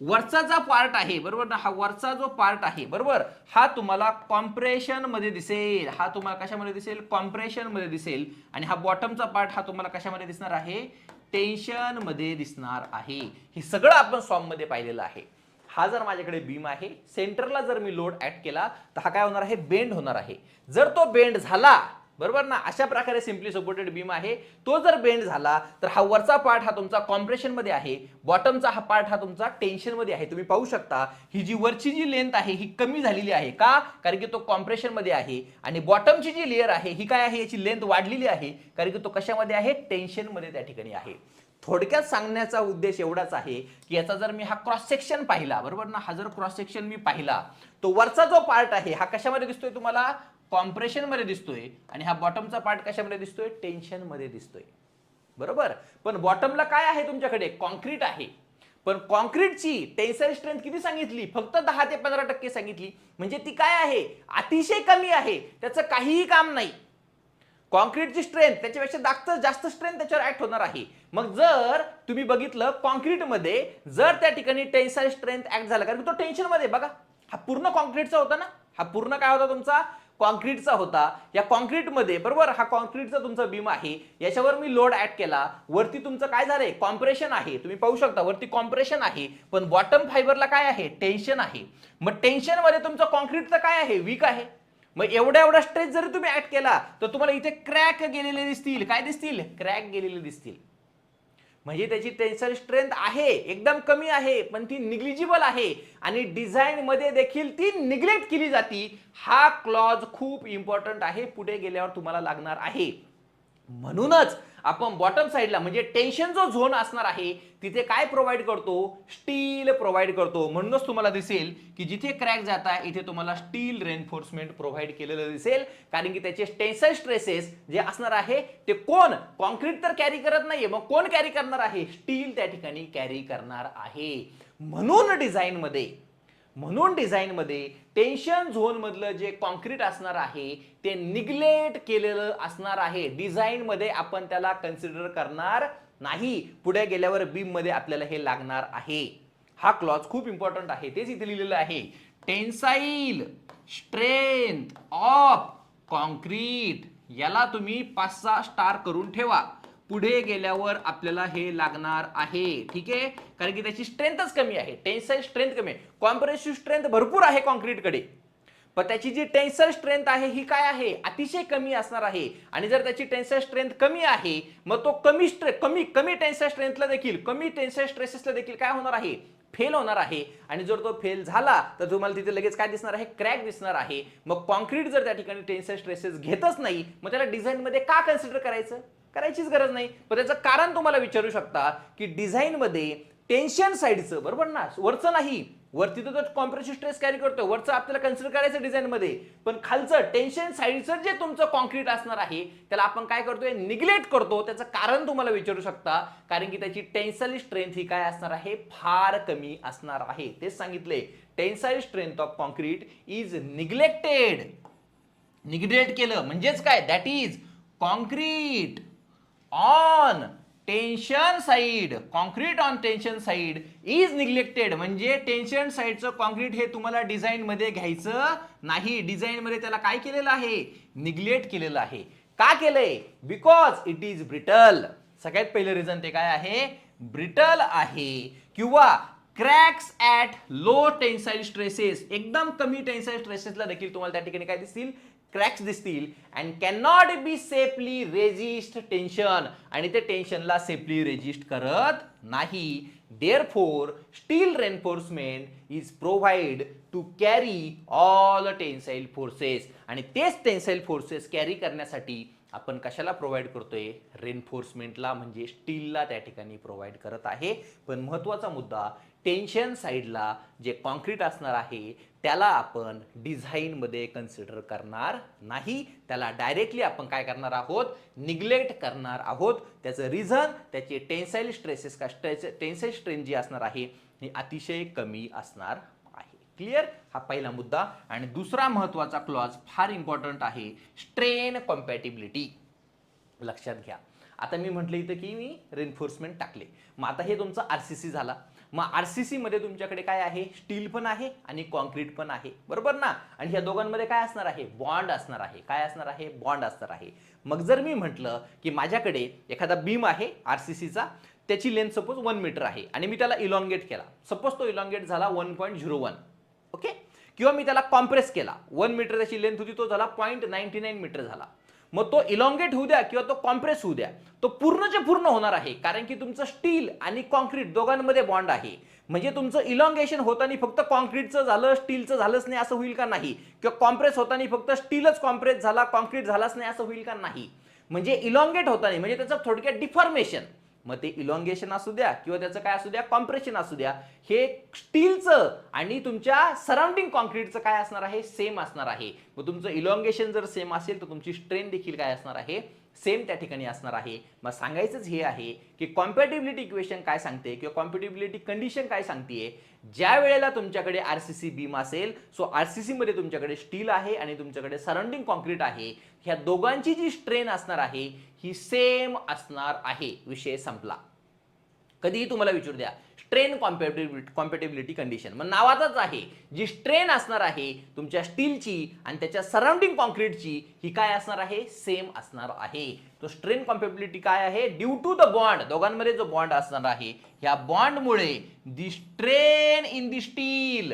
Speaker 1: वरचा जो पार्ट आहे, बरोबर ना, हा वरचा जो पार्ट आहे, बरोबर, हा तुम्हाला कॉम्प्रेशन मध्ये दिसेल. हा तुम्हाला कशामध्ये दिसेल, कॉम्प्रेशन मध्ये दिसेल. आणि हा बॉटमचा पार्ट हा तुम्हाला कशामध्ये दिसणार आहे, टेन्शन मध्ये दिसणार आहे. हे सगळं आपण फॉर्म मध्ये पाहिलेलं आहे. हा जर माझ्याकडे बीम आहे, सेंटरला जर मी लोड ऍड केला तर हा काय होणार आहे, बेंड होणार आहे. जर तो बेंड झाला, बरोबर ना, अशा प्रकारे सिम्पली सपोर्टेड बीम आहे, तो जर बेंड झाला तर हा वरचा पार्ट हा तुमचा कॉम्प्रेशन मध्ये आहे, बॉटमचा हा पार्ट हा तुमचा टेन्शन मध्ये आहे. तुम्ही पाहू शकता ही जी वरची जी लेंथ आहे ही कमी झालेली आहे, का, कारण की तो कॉम्प्रेशन मध्ये आहे. आणि बॉटमची जी लेयर आहे ही काय आहे, याची लेंथ वाढलेली आहे, कारण की तो कशामध्ये आहे, टेन्शन मध्ये त्या ठिकाणी आहे. थोडक्यात सांगण्याचा उद्देश एवढाच आहे की याचा जर मी हा क्रॉस सेक्शन पाहिला, बरोबर ना, हा जर क्रॉस सेक्शन मी पाहिला तो वरचा जो पार्ट आहे हा कशामध्ये दिसतोय तुम्हाला, कॉम्प्रेशन मध्ये दिसतोय. आणि हा बॉटमचा पार्ट कशामध्ये दिसतोय, टेन्शन मध्ये दिसतोय, बरोबर. पण बॉटमला काय आहे तुमच्याकडे, कॉन्क्रीट आहे. पण कॉन्क्रीटची टेन्साइल स्ट्रेंथ किती सांगितली, फक्त 10 ते 15% सांगितली. म्हणजे ती काय आहे, अतिशय कमी आहे, त्याचं काहीही काम नाही. कॉन्क्रीटची स्ट्रेंथ त्याच्यापेक्षा जास्त स्ट्रेंथ त्याच्यावर ऍक्ट होणार आहे. मग जर तुम्ही बघितलं कॉन्क्रीटमध्ये जर त्या ठिकाणी टेन्साइल स्ट्रेंथ ऍक्ट झाला, कारण तो टेन्शन मध्ये, बघा हा पूर्ण कॉन्क्रीटचा होता ना, हा पूर्ण काय होता तुमचा, कॉन्क्रीटचा होता. या कॉन्क्रीटमध्ये, बरोबर, हा कॉन्क्रीटचा तुमचा बीम आहे, याच्यावर मी लोड ऍड केला, वरती तुमचं काय झालंय, कॉम्प्रेशन आहे. तुम्ही पाहू शकता वरती कॉम्प्रेशन आहे, पण बॉटम फायबरला काय आहे, टेन्शन आहे. मग टेन्शन मध्ये तुमचं कॉन्क्रीटचं काय आहे, वीक आहे. मग एवढा स्ट्रेस जरी तुम्ही ऍड केला तर तुम्हाला इथे क्रॅक गेलेले दिसतील, काय दिसतील, क्रॅक गेलेले दिसतील. म्हणजे त्याची टेन्साइल स्ट्रेंथ आहे, एकदम कमी आहे, पण ती निग्लिजिबल आहे. आणि डिझाईन मध्ये देखील ती निग्लेक्ट केली जाते. हा क्लॉज खूप इम्पॉर्टंट आहे, पुढे गेल्यावर तुम्हाला लागणार आहे. म्हणूनच आपण बॉटम साइडला म्हणजे टेन्शन जो झोन असणार आहे तिथे काय प्रोव्हाइड करतो, स्टील प्रोव्हाइड करतो. म्हणूनच तुम्हाला दिसेल की जिथे क्रॅक जात आहे इथे तुम्हाला स्टील रेन्फोर्समेंट प्रोव्हाइड केलेलं दिसेल, कारण की त्याचे टेन्साइल स्ट्रेसेस जे असणार आहे ते कोण, कॉन्क्रीट तर कॅरी करत नाहीये, मग कोण कॅरी करणार आहे, स्टील त्या ठिकाणी कॅरी करणार आहे. म्हणून डिझाईन मध्ये टेन्शन झोन मधलं जे कॉन्क्रीट असणार आहे ते निग्लेक्ट केलेलं असणार आहे. डिझाईन मध्ये आपण त्याला कन्सिडर करणार नाही, पुढे गेल्यावर बीम मध्ये आपल्याला हे लागणार आहे. हा क्लॉज खूप इम्पॉर्टंट आहे, तेच इथे लिहिलेलं आहे, टेन्साइल स्ट्रेंथ ऑफ कॉन्क्रीट. याला तुम्ही 5-6 स्टार करून ठेवा, पुढे गेल्यावर आपल्याला हे लागणार आहे. ठीक आहे, कारण की त्याची स्ट्रेंथच कमी आहे, टेन्साइल स्ट्रेंथ कमी आहे. कॉम्प्रेसिव्ह स्ट्रेंथ भरपूर आहे कॉन्क्रीटकडे, पण त्याची जी टेन्साइल स्ट्रेंथ आहे ही काय आहे, अतिशय कमी असणार आहे. आणि जर त्याची टेन्साइल स्ट्रेंथ कमी आहे मग तो कमी टेन्साइल स्ट्रेंथला देखील, कमी टेन्साइल स्ट्रेसेसला देखील काय होणार आहे, फेल होणार आहे. आणि जर तो फेल झाला तर तुम्हाला तिथे लगेच काय दिसणार आहे, क्रॅक दिसणार आहे. मग कॉन्क्रीट जर त्या ठिकाणी टेन्साइल स्ट्रेसेस घेतच नाही मग त्याला डिझाईन मध्ये का कन्सिडर करायचं, करायचीच गरज नाही. पण त्याचं कारण तुम्हाला विचारू शकता की डिझाईन मध्ये टेन्शन साइडचं, बरोबर ना, वरचं नाही, वरती तर कॉम्प्रेसिव्ह स्ट्रेस कॅरी करतो, वरचं आपल्याला कन्सिडर करायचं डिझाईन मध्ये, पण खालचं टेन्शन साइडचं जे तुमचं कॉन्क्रीट असणार आहे त्याला आपण काय करतोय, निग्लेक्ट करतो. त्याचं कारण तुम्हाला विचारू शकता, कारण की त्याची टेन्साइल स्ट्रेंथ ही काय असणार आहे, फार कमी असणार आहे. तेच सांगितले, tensile strength of concrete is neglected. Neglect केलं म्हणजेच काय, that is concrete on tension side, concrete on tension side is neglected. म्हणजे टेन्शन साइडचं कॉन्क्रीट हे तुम्हाला डिझाईन मध्ये घ्यायचं नाही. डिझाईन मध्ये त्याला काय केलेलं आहे, निग्लेक्ट केलेलं आहे. का केलंय, बिकॉज इट इज ब्रिटल. सगळ्यात पहिलं रिझन ते काय आहे, ब्रिटल आहे. किंवा cracks at low tensile stresses, एकदम कमी टेन्साइल स्ट्रेसेसला देखील तुम्हाला त्या ठिकाणी काय दिसतील, क्रॅक्स दिसतील. And can not be safely resist tension, आणि ते टेन्शनला सेफली रेजिस्ट करत नाही. Therefore steel reinforcement is provide to carry all tensile forces. आणि तेच टेन्साइल फोर्सेस कॅरी करण्यासाठी आपण कशाला प्रोव्हाइड करतोय, रेन्फोर्समेंटला, म्हणजे स्टीलला त्या ठिकाणी प्रोव्हाइड करत आहे. पण महत्वाचा मुद्दा, टेन्शन साईडला जे कॉन्क्रीट असणार आहे त्याला आपण डिझाईनमध्ये कन्सिडर करणार नाही, त्याला डायरेक्टली आपण काय करणार आहोत, निग्लेक्ट करणार आहोत. त्याचं रिझन त्याचे टेन्साईल स्ट्रेसेस का टेन्साईल स्ट्रेन जी असणार आहे ही अतिशय कमी असणार आहे. क्लिअर? हा पहिला मुद्दा. आणि दुसरा महत्वाचा क्लॉज फार इम्पॉर्टंट आहे, स्ट्रेन कॉम्पॅटिबिलिटी. लक्षात घ्या, आता मी म्हटलं इथं की मी रेन्फोर्समेंट टाकले, मग आता हे तुमचं आरसीसी झाला. मग आरसीसी मध्ये तुमच्याकडे काय आहे, स्टील पण आहे आणि कॉन्क्रीट पण आहे, बरोबर ना. आणि ह्या दोघांमध्ये काय असणार आहे, बॉन्ड असणार आहे. काय असणार आहे, बॉन्ड असणार आहे. मग जर मी म्हटलं की माझ्याकडे एखादा बीम आहे आरसीसीचा, त्याची लेंथ सपोज 1 मीटर आहे आणि मी त्याला इलॉंगेट केला, सपोज तो इलॉंगेट झाला 1.01, ओके. किंवा मी त्याला कॉम्प्रेस केला, 1 मीटर त्याची लेंथ होती, तो झाला 0.99 मीटर झाला. मग तो इलॉंगेट होऊ द्या किंवा तो कॉम्प्रेस होऊ द्या, तो पूर्णचे पूर्ण होणार आहे, कारण की तुमचं स्टील आणि कॉन्क्रीट दोघांमध्ये बॉन्ड आहे. म्हणजे तुमचं इलॉंगेशन होताना फक्त कॉन्क्रीटचं झालं, स्टीलचं झालंच नाही असं होईल का, नाही. किंवा कॉम्प्रेस होताना फक्त स्टीलच कॉम्प्रेस झाला, कॉन्क्रीट झालाच नाही असं होईल का, नाही. म्हणजे इलॉंगेट होताना म्हणजे त्याचं थोडक्यात डिफॉर्मेशन, मग ते इलॉंगेशन असू द्या किंवा त्याचं काय असू द्या, कॉम्प्रेशन असू द्या, हे स्टीलचं आणि तुमच्या सराउंडिंग कॉन्क्रीटचं काय असणार आहे, सेम असणार आहे. मग तुमचं इलॉंगेशन जर सेम असेल तर तुमची स्ट्रेन देखील काय असणार आहे, सेम त्या ठिकाणी असणार आहे. मग सांगायचंच हे आहे की कॉम्पॅटिबिलिटी इक्वेशन काय सांगते किंवा कॉम्पॅटिबिलिटी कंडिशन काय सांगते, ज्या वेळेला तुमच्याकडे आरसीसी बीम असेल, सो आरसीसी मध्ये तुमच्याकडे स्टील आहे आणि तुमच्याकडे सराउंडिंग कॉन्क्रीट आहे, ह्या दोघांची जी स्ट्रेन असणार आहे ही सेम असणार आहे. विषय संपला. कधीही तुम्हाला विचारू द्या स्ट्रेन कॉम्पॅटिबिलिटी कंडिशन, मग नावातच आहे, जी स्ट्रेन असणार आहे तुमच्या स्टीलची आणि त्याच्या सराउंडिंग कॉन्क्रीटची ही काय असणार आहे, सेम असणार आहे. तो स्ट्रेन कॉम्पॅटिबिलिटी काय आहे, ड्यू टू द बॉन्ड, दोघांमध्ये जो बॉन्ड असणार आहे, ह्या बॉन्डमुळे the strain in the steel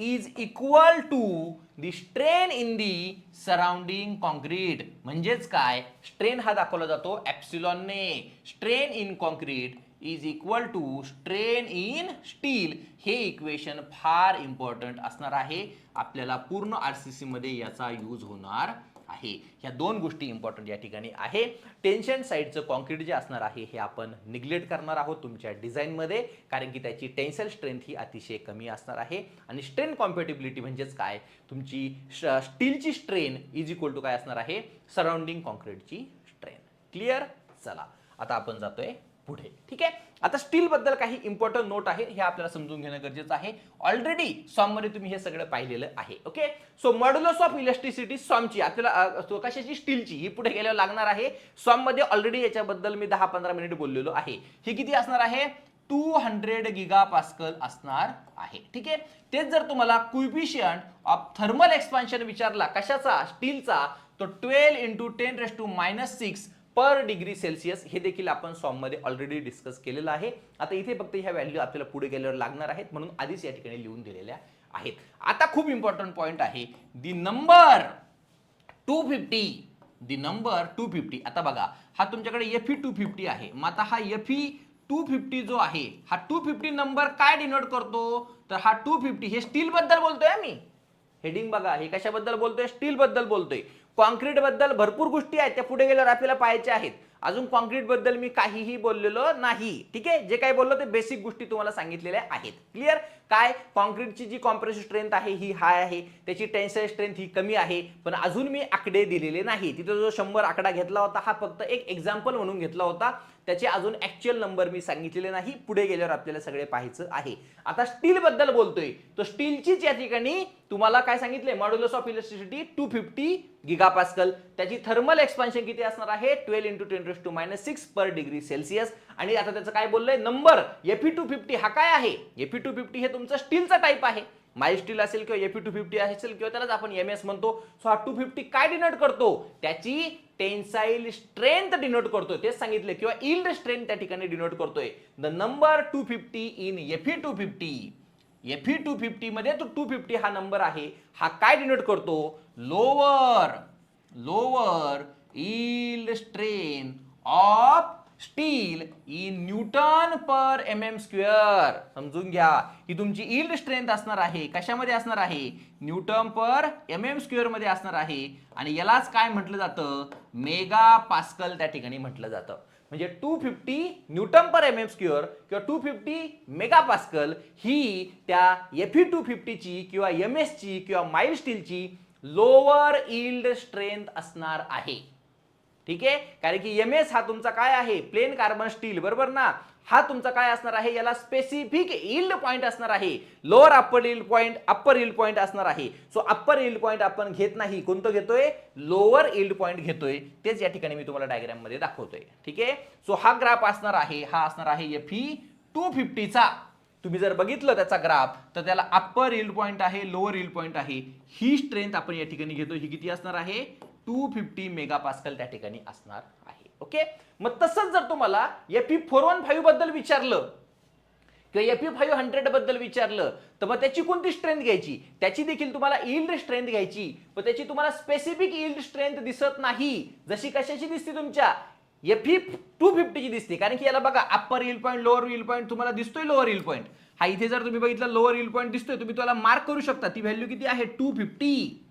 Speaker 1: is equal to the strain in the surrounding concrete. म्हणजेच काय, स्ट्रेन हा दाखवला जातो एप्सिलॉन ने. Strain in concrete is equal to strain in steel. हे इक्वेशन फार इम्पॉर्टंट असणार आहे, आपल्याला पूर्ण आरसीसी मध्ये याचा यूज होणार आहे. ह्या दोन गोष्टी इम्पॉर्टंट या ठिकाणी आहे. टेन्शन साईडचं कॉन्क्रीट जे असणार आहे हे आपण निग्लेक्ट करणार आहोत तुमच्या डिझाईनमध्ये, कारण की त्याची टेन्साईल स्ट्रेंथ ही अतिशय कमी असणार आहे. आणि स्ट्रेन कॉम्पॅटिबिलिटी म्हणजेच काय, तुमची स्टीलची स्ट्रेन इज इक्वल टू काय असणार आहे, सराउंडिंग कॉन्क्रीटची स्ट्रेन. क्लिअर? चला आता आपण जातोय पुढे. ठीक आहे, आता स्टील बद्दल काही इम्पॉर्टंट नोट आहे, हे आपल्याला समजून घेणं गरजेचं आहे. ऑलरेडी सॉम मध्ये तुम्ही हे सगळं पाहिलेलं आहे. Okay, so modulus of electricity सॉमची आपल्याला कशाची, स्टीलची, ही पुढे गेल्यावर लागणार आहे. सॉम मध्ये ऑलरेडी याच्याबद्दल मी 10-15 मिनिट बोललेलो आहे. ही किती असणार आहे, 200 गिगापास्कल असणार आहे. ठीक आहे, तेच जर तुम्हाला कोएफिशिएंट ऑफ थर्मल एक्सपान्शन विचारला कशाचा, स्टीलचा, तो 12 × 10⁻⁶ पर डिग्री सेल्सिअस, हे देखील आपण सॉम मध्ये ऑलरेडी डिस्कस केलेलं आहे. आता इथे फक्त ह्या व्हॅल्यू आपल्याला पुढे गेल्यावर लागणार आहेत, म्हणून आधीच या ठिकाणी लिहून दिलेल्या आहेत. आता खूप इम्पॉर्टंट पॉइंट आहे, दी नंबर 250. आता बघा, हा तुमच्याकडे Fe250 आहे. मग आता हा Fe250 जो आहे, हा 250 नंबर काय डिनोट करतो, तर हा 250 हे स्टील बद्दल बोलतोय मी. हेडिंग बघा, हे कशाबद्दल बोलतोय, स्टील बद्दल बोलतोय. कॉन्क्रीट बद्दल भरपूर गोष्टी आहेत, त्या पुढे गेल्यावर आपल्याला पाहायच्या आहेत. अजून कॉन्क्रीट बद्दल मी काहीही बोललेलो नाही. ठीक आहे, जे काही बोललो ते बेसिक गोष्टी तुम्हाला सांगितलेल्या आहेत. क्लिअर? काय, कॉन्क्रीटची जी कॉम्प्रेसिव्ह स्ट्रेंथ आहे ही हाय आहे, त्याची टेन्साईल स्ट्रेंथ ही कमी आहे, पण अजून मी आकडे दिलेले नाही. तिथे जो 100 आकडा घेतला होता हा फक्त एक एक्झाम्पल म्हणून घेतला होता, त्याचे अजून ऍक्च्युअल नंबर मी सांगितलेले नाही. पुढे गेल्यावर आपल्याला सगळे पाहायचं आहे. आता स्टील बद्दल बोलतोय, तो स्टीलचीच या ठिकाणी तुम्हाला काय सांगितले, मॉड्युलस ऑफ इलेक्ट्रिसिटी 250 गिगापास्कल, त्याची थर्मल एक्सपान्शन किती असणार आहे, 12 × 10⁻⁶ पर डिग्री सेल्सिअस. आणि आता त्याचं काय बोललंय, नंबर Fe250 हा काय आहे, Fe250 हे तुमचं स्टीलचा टाइप आहे. माइल्ड स्टील असेल किंवा Fe250 असेल किंवा त्यालाच आपण MS म्हणतो. सो हा 250 काय डिनोट करतो, त्याची टेन्साईल स्ट्रेंथ डिनोट करतोय, तेच सांगितले, किंवा यील्ड स्ट्रेंथ त्या ठिकाणी डिनोट करतोय. द नंबर 250 इन Fe250 मध्ये तो 250 हा नंबर आहे, हा काय डिनोट करतो, lower yield strength of steel in newton per mm². समजून घ्या, ही तुमची यील्ड स्ट्रेंथ असणार आहे, कशामध्ये असणार आहे, न्यूटन पर mm² मध्ये असणार आहे. आणि यालाच काय म्हटलं जातं, मेगा पास्कल त्या ठिकाणी म्हटलं जातं. म्हणजे 250 न्यूटन पर एम एम स्क्वेअर किंवा 250 मेगापास्कल ही त्या Fe250 ची किंवा MS ची किंवा माइल्ड स्टीलची लोअर यील्ड स्ट्रेंथ असणार आहे. ठीक आहे, कारण की MS हा तुमचा काय आहे, प्लेन कार्बन स्टील, बरोबर ना. हा तुमचा काय असणार आहे, याला स्पेसिफिक यील्ड पॉइंट असणार आहे. Lower upper yield point, upper yield point असणार आहे. सो अप्पर यील्ड पॉइंट आपण घेत नाही, कोणतं घेतोय, लोअर यील्ड पॉइंट घेतोय. तेच या ठिकाणी मी तुम्हाला डायग्राम मध्ये दाखवतोय. ठीक आहे, सो हा ग्राफ असणार आहे, हा असणार आहे Fe250 चा. तुम्ही जर बघितलं त्याचा ग्राफ तर त्याला अप्पर यील्ड पॉइंट आहे, लोअर यील्ड पॉइंट आहे. ही स्ट्रेंथ आपण या ठिकाणी घेतो, ही किती असणार आहे, 250 मेगापास्कल त्या ठिकाणी असणार आहे. ओके, मग तसंच जर तुम्हाला Fe415 बद्दल विचारलं किंवा Fe500 बद्दल विचारलं तर मग त्याची कोणती स्ट्रेंथ घ्यायची, त्याची देखील तुम्हाला यील्ड स्ट्रेंथ घ्यायची. पण त्याची तुम्हाला स्पेसिफिक यील्ड स्ट्रेंथ दिसत नाही. जशी कशाची दिसते, तुमच्या Fe250 ची दिसते. कारण की याला बघा, upper yield point, lower yield point तुम्हाला दिसतोय, लोअर यील्ड पॉइंट हा इथे जर तुम्ही बघितलं लोअर यील्ड पॉइंट दिसतोय, तुम्ही त्याला मार्क करू शकता. ती व्हॅल्यू किती आहे, 250.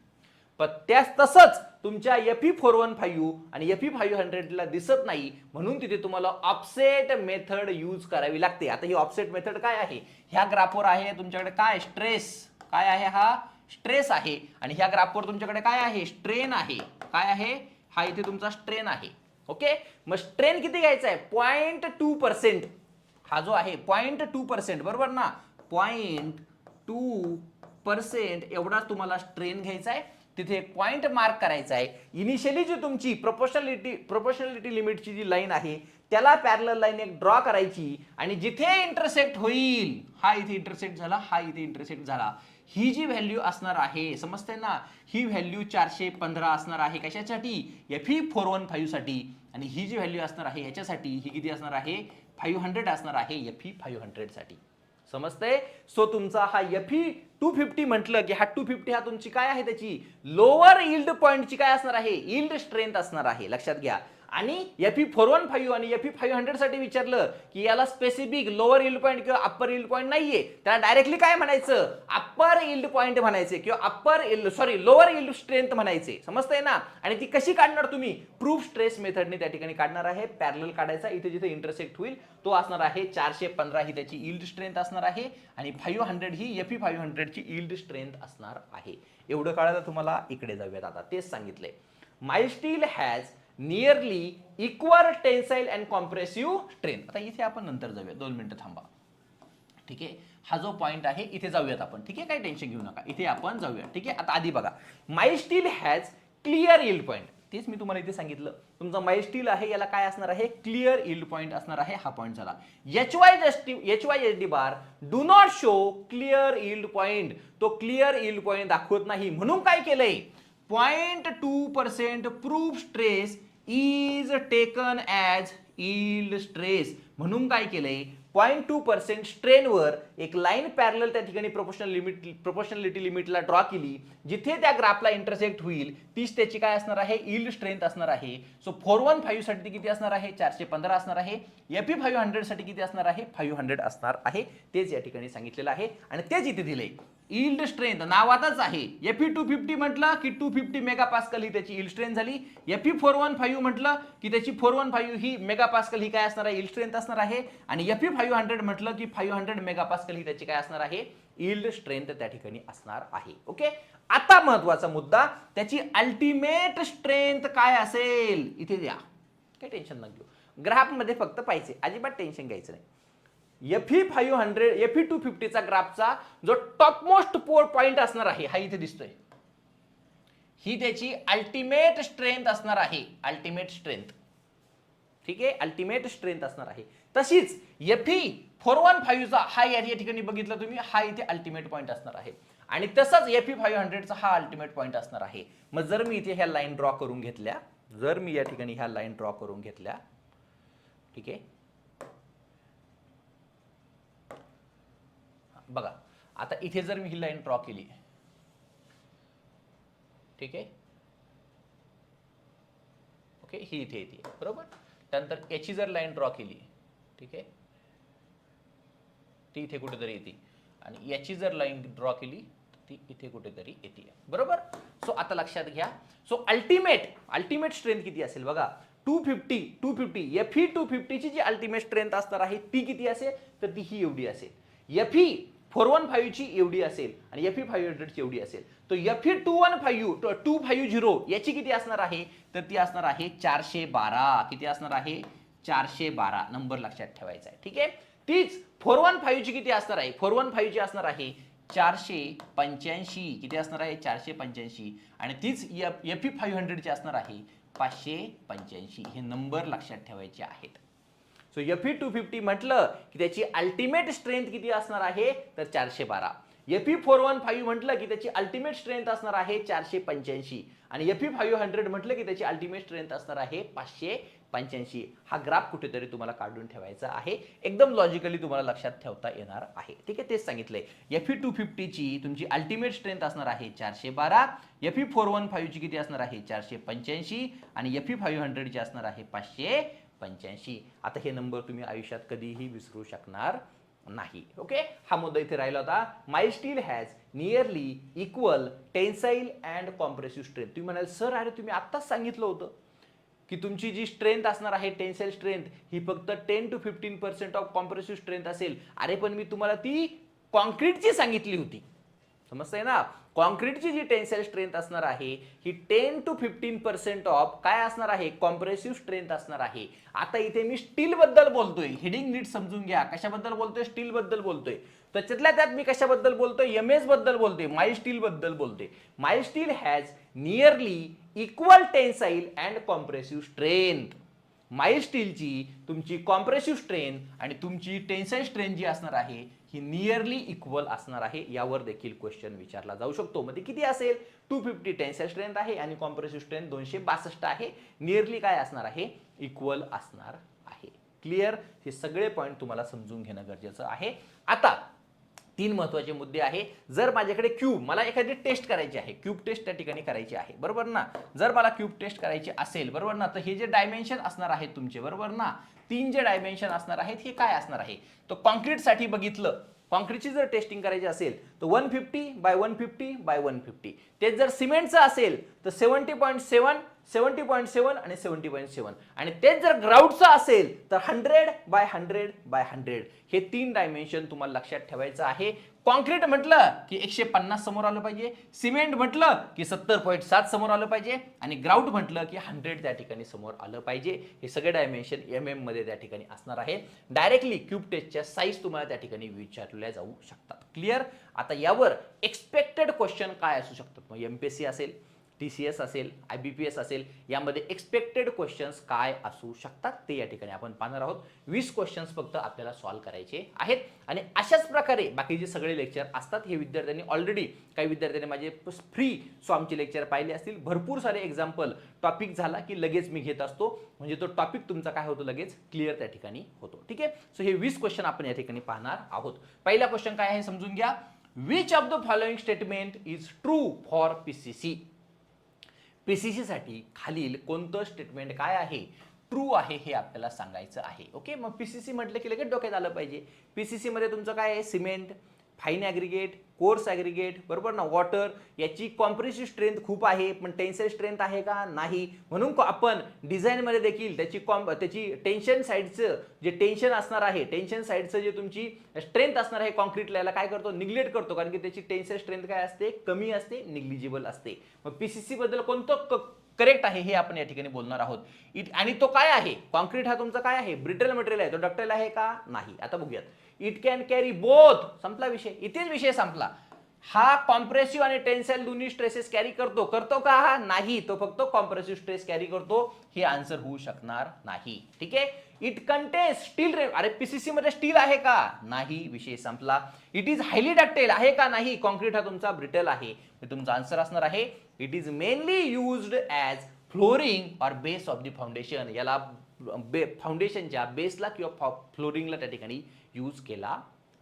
Speaker 1: पण त्याच तसंच तुमच्या Fe415 आणि Fe500 ला दिसत नाही, म्हणून तिथे तुम्हाला ऑफसेट मेथड यूज करावी लागते. आता ही ऑफसेट मेथड काय आहे, ह्या ग्राफवर आहे तुमच्याकडे काय, स्ट्रेस काय आहे, हा स्ट्रेस आहे. आणि ह्या ग्राफवर तुमच्याकडे काय आहे, स्ट्रेन आहे. काय आहे, हा इथे तुमचा स्ट्रेन आहे. ओके, मग स्ट्रेन किती घ्यायचा आहे, 0.2%. हा जो आहे 0.2%, बरोबर ना, 0.2% एवढा तुम्हाला स्ट्रेन घ्यायचा आहे. तिथे एक पॉइंट मार्क करायचा आहे. इनिशियली जी तुमची प्रोपोर्शनॅलिटी लिमिटची जी लाईन आहे त्याला पॅरलल लाईन एक ड्रॉ करायची आणि जिथे इंटरसेक्ट होईल, हा इथे इंटरसेक्ट झाला, हा इथे इंटरसेक्ट झाला, ही जी व्हॅल्यू असणार आहे, समजते ना, ही व्हॅल्यू 415 असणार आहे. कशासाठी, Fe415 साठी. आणि ही जी व्हॅल्यू असणार आहे याच्यासाठी ही किती असणार आहे, 500 असणार आहे Fe500 साठी. समजतंय. सो तुमचा हा Fe250 म्हटलं की हा 250 हा तुमची काय आहे, त्याची लोअर यील्ड पॉइंटची काय असणार आहे, यील्ड स्ट्रेंथ असणार आहे, लक्षात घ्या. आणि Fe415 आणि Fe500 साठी विचारलं की याला स्पेसिफिक लोअर यील्ड पॉइंट किंवा अप्पर यील्ड पॉइंट नाहीये, त्याला डायरेक्टली काय म्हणायचं, अप्पर यील्ड पॉइंट म्हणायचे किंवा लोअर यील्ड स्ट्रेंथ म्हणायचे. समजतंय ना. आणि ती कशी काढणार तुम्ही, प्रूफ स्ट्रेस मेथडने त्या ठिकाणी काढणार आहे. पॅरलल काढायचा, इथे जिथे इंटरसेक्ट होईल तो असणार आहे 415 ही त्याची यील्ड स्ट्रेंथ असणार आहे आणि 500 ही Fe500 ची यील्ड स्ट्रेंथ असणार आहे. एवढं कळायला तुम्हाला. इकडे जाऊयात आता, तेच सांगितलंय. Mild steel has nearly equal tensile and compressive strength. आता इथे आपण नंतर जाऊया, 2 मिनिटं थांबा. ठीक आहे, हा जो पॉइंट आहे इथे जाऊयात आपण. ठीक आहे, काही टेन्शन घेऊ नका, इथे आपण जाऊया. ठीक आहे, आता आधी बघा, mild steel has clear yield point. तेच मी तुम्हाला इथे सांगितलं, तुमचा माइल्ड स्टील आहे याला काय असणार आहे, क्लिअर यील्ड पॉइंट असणार आहे. हा पॉइंट झाला. HYSD bar do not show clear yield point. तो क्लिअर यील्ड पॉइंट दाखवत नाही, म्हणून काय केलंय, 0.2% proof stress is taken as yield stress. म्हणून काय केलंय, 0.2% स्ट्रेनवर एक लाईन पॅरलल त्या ठिकाणी प्रोपोर्शनॅलिटी लिमिटला ड्रॉ केली, जिथे त्या ग्राफला इंटरसेक्ट होईल तीच त्याची काय असणार आहे, यील्ड स्ट्रेंथ असणार आहे. सो 415 साठी किती असणार आहे, 415 असणार आहे. Fe500 साठी किती असणार आहे, 500 असणार आहे. तेच या ठिकाणी सांगितलेलं आहे आणि तेच इथे दिले. यील्ड स्ट्रेंथ नावातच आहे. Fe250 म्हटलं की 250 मेगापास्कल ही त्याची यील्ड स्ट्रेंथ झाली. Fe415 म्हटलं की त्याची 415 ही मेगापास्कल ही काय असणार आहे, यील्ड स्ट्रेंथ असणार आहे. आणि Fe500 म्हटलं की 500 मेगापास्कल ही त्याची काय असणार आहे, यील्ड स्ट्रेंथ त्या ठिकाणी असणार आहे. ओके, आता महत्वाचा मुद्दा, त्याची अल्टिमेट स्ट्रेंथ काय असेल, इथे द्या. काही टेन्शन न घेऊ, ग्राफ मध्ये फक्त पाहिजे, अजिबात टेन्शन घ्यायचं नाही. Fe250 चा ग्राफचा जो टॉप मोस्ट पॉइंट असणार आहे, हा इथे दिसतोय, ही त्याची अल्टिमेट स्ट्रेंथ असणार आहे. अल्टिमेट स्ट्रेंथ, ठीक आहे, अल्टिमेट स्ट्रेंथ असणार आहे. तशीच Fe415 चा हा या ठिकाणी बघितलं तुम्ही, हा इथे अल्टिमेट पॉइंट असणार आहे. आणि तसंच Fe500 चा हा अल्टिमेट पॉइंट असणार आहे. मग जर मी इथे ह्या लाईन ड्रॉ करून घेतल्या, जर मी या ठिकाणी ह्या लाईन ड्रॉ करून घेतल्या, ठीक आहे, बघा आता इथे जर मी ही लाईन ड्रॉ केली, ठीक आहे, ओके, ही इथे येते, बरोबर. त्यानंतर याची जर लाईन ड्रॉ केली, ठीक आहे, ती इथे कुठेतरी येते. आणि याची जर लाईन ड्रॉ केली ती इथे कुठेतरी येते, बरोबर. सो आता लक्षात घ्या, सो अल्टिमेट स्ट्रेंथ किती असेल बघा, 250 Fe 250 ची जी अल्टिमेट स्ट्रेंथ असणार आहे ती किती असेल तर ती ही एवढी असेल. Fe 415 ची एवढी असेल आणि Fe 500 ची एवढी असेल. तो Fe 250 याची किती असणार आहे तर ती असणार आहे 412. किती असणार आहे 412 नंबर लक्षात ठेवायचा आहे. ठीक आहे. तीच 415 ची किती असणार आहे 415 ची असणार आहे 485. किती असणार आहे 485 आणि तीच Fe 500 ची असणार आहे 585. हे नंबर लक्षात ठेवायचे आहेत. सो Fe 250 म्हटलं की त्याची अल्टिमेट स्ट्रेंथ किती असणार आहे तर 412. Fe 415 म्हटलं की त्याची अल्टिमेट स्ट्रेंथ असणार आहे 485 आणि Fe 500 म्हटलं की त्याची अल्टिमेट स्ट्रेंथ असणार आहे 585. हा ग्राफ कुठेतरी तुम्हाला काढून ठेवायचा आहे. एकदम लॉजिकली तुम्हाला लक्षात ठेवता येणार आहे. ठीक आहे. तेच सांगितलंय. Fe 250 ची तुमची अल्टिमेट स्ट्रेंथ असणार आहे 412. Fe 415 ची किती असणार आहे 485 आणि Fe 500 ची असणार आहे 585. आता हे नंबर तुम्ही आयुष्यात कधीही विसरू शकणार नाही. ओके. हा मुद्दा इथे राहिला होता. माय steel has nearly equal tensile and compressive strength. तुम्ही म्हणाल सर अरे तुम्ही आत्ताच सांगितलं होतं की तुमची जी स्ट्रेंथ असणार आहे टेन्साईल स्ट्रेंथ ही फक्त 10 to 15% ऑफ कॉम्प्रेसिव्ह स्ट्रेंथ असेल. अरे पण मी तुम्हाला ती कॉन्क्रीटची सांगितली होती. समजतंय ना. कॉन्क्रीटची जी टेन्साईल स्ट्रेंथ असणार आहे ही 10 to 15% ऑफ काय असणार आहे कॉम्प्रेसिव्ह स्ट्रेंथ असणार आहे. आता इथे मी स्टील बद्दल बोलतोय. हेडिंग नीट समजून घ्या. कशाबद्दल बोलतोय स्टील बद्दल बोलतोय. त्याच्यातल्या त्यात मी कशाबद्दल बोलतोय MS बद्दल बोलतोय. माय स्टील बद्दल बोलतोय. माय steel has nearly equal tensile and compressive strength. माय स्टीलची तुमची कॉम्प्रेसिव्ह स्ट्रेंथ आणि तुमची टेन्साईल स्ट्रेंथ जी असणार आहे ही नियरली इक्वल असणार आहे. यावर देखील क्वेश्चन विचारला जाऊ शकतो. मध्ये किती असेल 250 टेन्साईल स्ट्रेंथ आहे आणि कॉम्प्रेसिव्ह स्ट्रेंथ 262 आहे. नियरली काय असणार आहे इक्वल असणार आहे. क्लिअर. हे सगळे पॉईंट तुम्हाला समजून घेणं गरजेचं आहे. आता 3 महत्त्वाचे मुद्दे आहे. जर माझ्याकडे क्यूब मला एखादी टेस्ट करायची आहे क्यूब टेस्ट त्या ठिकाणी करायची आहे बरोबर ना. जर मला क्यूब टेस्ट करायची असेल बरोबर ना तर हे जे डायमेन्शन असणार आहेत तुमचे बरोबर ना 3 जे डायमेन्शन असणार आहेत हे काय असणार आहे. तो कॉन्क्रीटसाठी बघितलं कॉन्क्रीटची जर टेस्टिंग करायची असेल तर 150 बाय 150 बाय 150. तेच जर सिमेंटचं असेल तर 70.7 70.7 आणि 70.7 आणि तेच जर ग्राउंडचं असेल तर 100 बाय 100 बाय 100. हे 3 डायमेन्शन तुम्हाला लक्षात ठेवायचं आहे. कॉन्क्रीट म्हटलं की 150 समोर आलं पाहिजे. सिमेंट म्हटलं की 70.7 समोर आलं पाहिजे आणि ग्राउंड म्हटलं की 100 त्या ठिकाणी समोर आलं पाहिजे. हे सगळे डायमेन्शन MM मध्ये त्या ठिकाणी असणार आहे. डायरेक्टली क्यूब टेस्टच्या साईज तुम्हाला त्या ठिकाणी विचारल्या जाऊ शकतात. क्लिअर. आता यावर एक्सपेक्टेड क्वेश्चन काय असू शकतात. मग MPSC असेल TCS असेल IBPS असेल यामध्ये एक्सपेक्टेड क्वेश्चन्स काय असू शकतात ते या ठिकाणी आपण पाहणार आहोत. 20 क्वेश्चन्स फक्त आपल्याला सॉल्व्ह करायचे आहेत आणि अशाच प्रकारे बाकीचे सगळे लेक्चर असतात. हे विद्यार्थ्यांनी ऑलरेडी काही विद्यार्थ्यांनी माझे फ्री स्वामचे लेक्चर पाहिले असतील. भरपूर सारे एक्झाम्पल टॉपिक झाला की लगेच मी घेत असतो म्हणजे तो टॉपिक तुमचा काय होतो लगेच क्लिअर त्या ठिकाणी होतो. ठीक आहे. सो हे 20 क्वेश्चन आपण या ठिकाणी पाहणार आहोत. पहिला क्वेश्चन काय आहे समजून घ्या. Which of the following statement is true for PCC. PCC साठी खालील कोणतं स्टेटमेंट काय आहे ट्रू आहे हे आपल्याला सांगायचं आहे. ओके. मग PCC म्हटलं की लगेच डोक्यात आलं पाहिजे. PCC मध्ये तुमचं काय आहे cement fine aggregate coarse aggregate बरोबर ना वॉटर याची कॉम्प्रेसिव्ह स्ट्रेंथ खूप आहे पण टेन्साईल स्ट्रेंथ आहे का नाही. म्हणून आपण डिझाईनमध्ये देखील त्याची टेन्शन साईडचं जे टेन्शन असणार आहे टेन्शन साईडचं जे तुमची स्ट्रेंथ असणार आहे कॉन्क्रीटला याला काय करतो निग्लेक्ट करतो कारण की त्याची टेन्साईल स्ट्रेंथ काय असते कमी असते निग्लिजिबल असते. मग PCC बद्दल कोणतं करेक्ट आहे हे आपण या ठिकाणी बोलणार आहोत. आणि तो काय आहे कॉन्क्रीट हा तुमचा काय आहे ब्रिटल मटेरियल आहे तो डक्टाईल आहे का नाही. आता बघूयात. It can carry both. संपला विषय. इथेच विषय संपला. हा कॉम्प्रेसिव्ह आणि टेन्साईल दोन्ही स्ट्रेसेस कॅरी करतो का हा नाही. तो फक्त कॉम्प्रेसिव्ह स्ट्रेस कॅरी करतो. हे आन्सर होऊ शकणार नाही. ठीक आहे. It contains steel. अरे PCC मध्ये स्टील आहे का नाही. विषय संपला. इट इज हायली डक्टाईल आहे का नाही. कॉन्क्रीट हा तुमचा ब्रिटल आहे. तुमचा आन्सर असणार आहे it is mainly used as flooring और बेस ऑफ द फाउंडेशन. याला फाउंडेशनच्या बेसला किंवा फ्लोरिंगला त्या ठिकाणी यूज केला